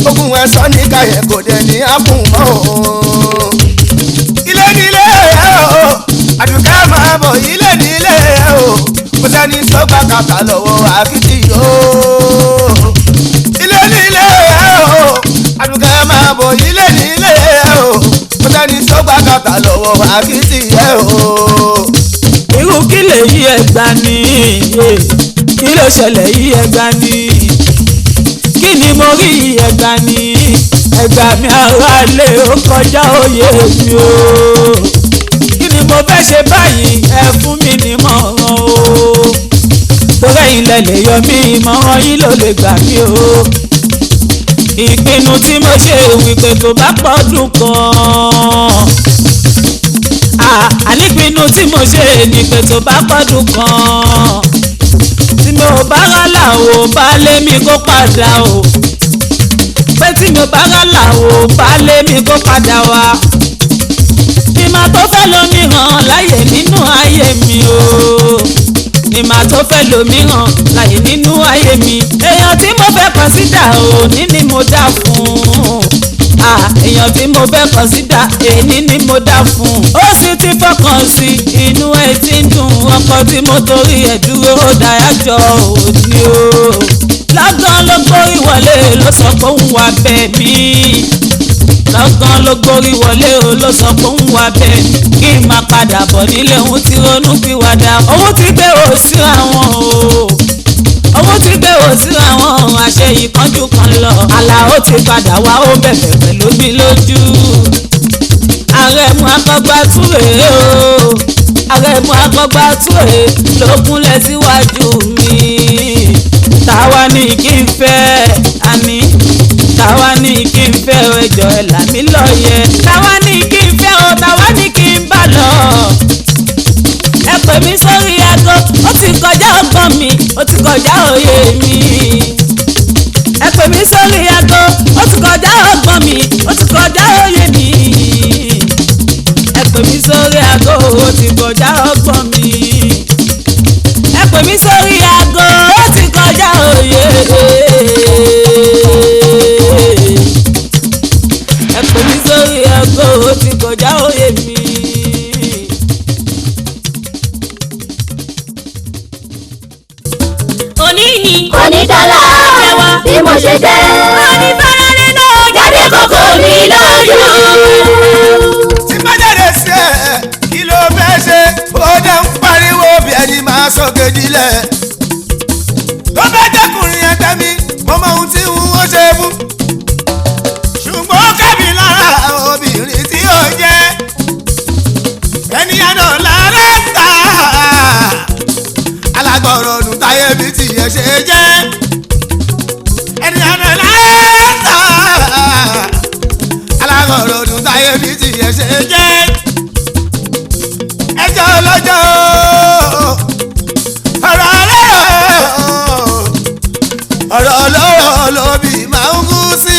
ogun ẹ̀sọ́ ní káyẹ̀ kò dẹ̀ ní àkùn mọ́ o ilé nílé ẹ̀ o àdùkẹ́ máa bọ̀ ilé nílé ẹ̀ o kò sẹ́ni tó gbà kàkà lọ́wọ́ àkìtì o ilé nílé ẹ̀ o àdùkẹ́ máa bọ̀ ilé nílé ẹ̀ o kò sẹ́ni tó gbà kàkà lọ́wọ́ àkìtì ẹ̀ o. irú kí lè yí ẹgbà ni kí ló ṣẹlẹ̀ yí ẹgbà ni kí ni mo rí yí ẹgbà ni ẹgbà mi ara lè ó kọjá òye mi o kí ni mo fẹ́ ṣe báyìí ẹ fún mi ní mọ̀ràn o torí ẹ̀yin lẹ lè yọ mí ìmọ̀ràn yín ló lè gbà mí o ìpinnu tí mo ṣe wípé tó bá pọ́dún kan ànípinnu tí mo ṣe ni pé tó bá pọ́dún kan tí mi ò bá rálà o bá lé mi kó padà o pé tí mi ò bá rálà o bá lé mi kó padà wá ìmọ̀ tó fẹ́ lómìíràn láyè nínú ayé mi o ìmọ̀ tó fẹ́ lómìíràn láyè nínú ayé mi èèyàn tí mo fẹ́ kọ̀nsídà òní ni mo dá fún èèyàn tí mo fẹ́ kọ̀nsídà èní ni mo dá fún ó sì ti fọkàn sí inú ẹ̀ tí ń dùn ọkọ tí mo torí ẹ̀ dúró dáyàjọ́ òní o lọ́gán ló gbórí wọlé ló sọ pé òun wà bẹ́ẹ̀ mí lọ́gán ló gbórí wọlé o ló sọ pé òun wà bẹ́ẹ̀ kí n máa padà bọ̀ nílé òun ti ronú pìwàdà òun ti gbé o sí àwọn o òun ti gbé o sí àwọn àṣẹ ìkánjú kan lọ Àlàó ti padà wá ó bẹ̀bẹ̀ pẹ̀lú mi lójú Àrẹ̀mú Akọgbà túre o Àrẹ̀mú Akọgbà túre ló kúnlẹ̀ síwájú mi táwa ní kí n fẹ́ àní táwa ní kí n fẹ́ ẹjọ́ ẹ̀ là mí lọ́yẹ táwa ní kí n fẹ́ o táwa ní kí n bá lọ ẹ pè mí sórí aago ó ti kọjá ọgbọ́n mi ó ti kọjá òye mi ẹ pè mí sórí aago ó ti kọjá ọgbọ́n mi ó ti kọjá òye mi ẹ pè mí sórí aago ó ti kọjá ọgbọ́n mi ẹ pè mí sórí aago ó ti kọjá òye ẹ pè mí sórí aago ó ti kọjá òye mi. òní ni onídàlá bí mo ṣe jẹ́ onífẹ́rẹ́ nínú jáde kókó mi lójú. tí bá jáde sí ẹ kí ló fẹ́ ṣe ó dẹ̀ ń pariwo bí ẹni máa sọ kejìlẹ̀ tó bá jẹ́kùnrin yẹn tẹ́mi mo mọ ohun tí wọ́n ṣe fún ṣùgbọ́n ó kẹ́mi lára obìnrin tí ó jẹ́ ènìyàn náà lára ta alágbọ̀rọ̀ ọdún táyé bí tìyẹ̀ ṣe jẹ́ ènìyàn náà lára ta alágbọ̀rọ̀ ọdún táyé bí tìyẹ̀ ṣe jẹ́ ẹjọ́ lọ́jọ́ ọ̀rọ̀ ọlọ́rọ̀ lóbi máa ń kú sí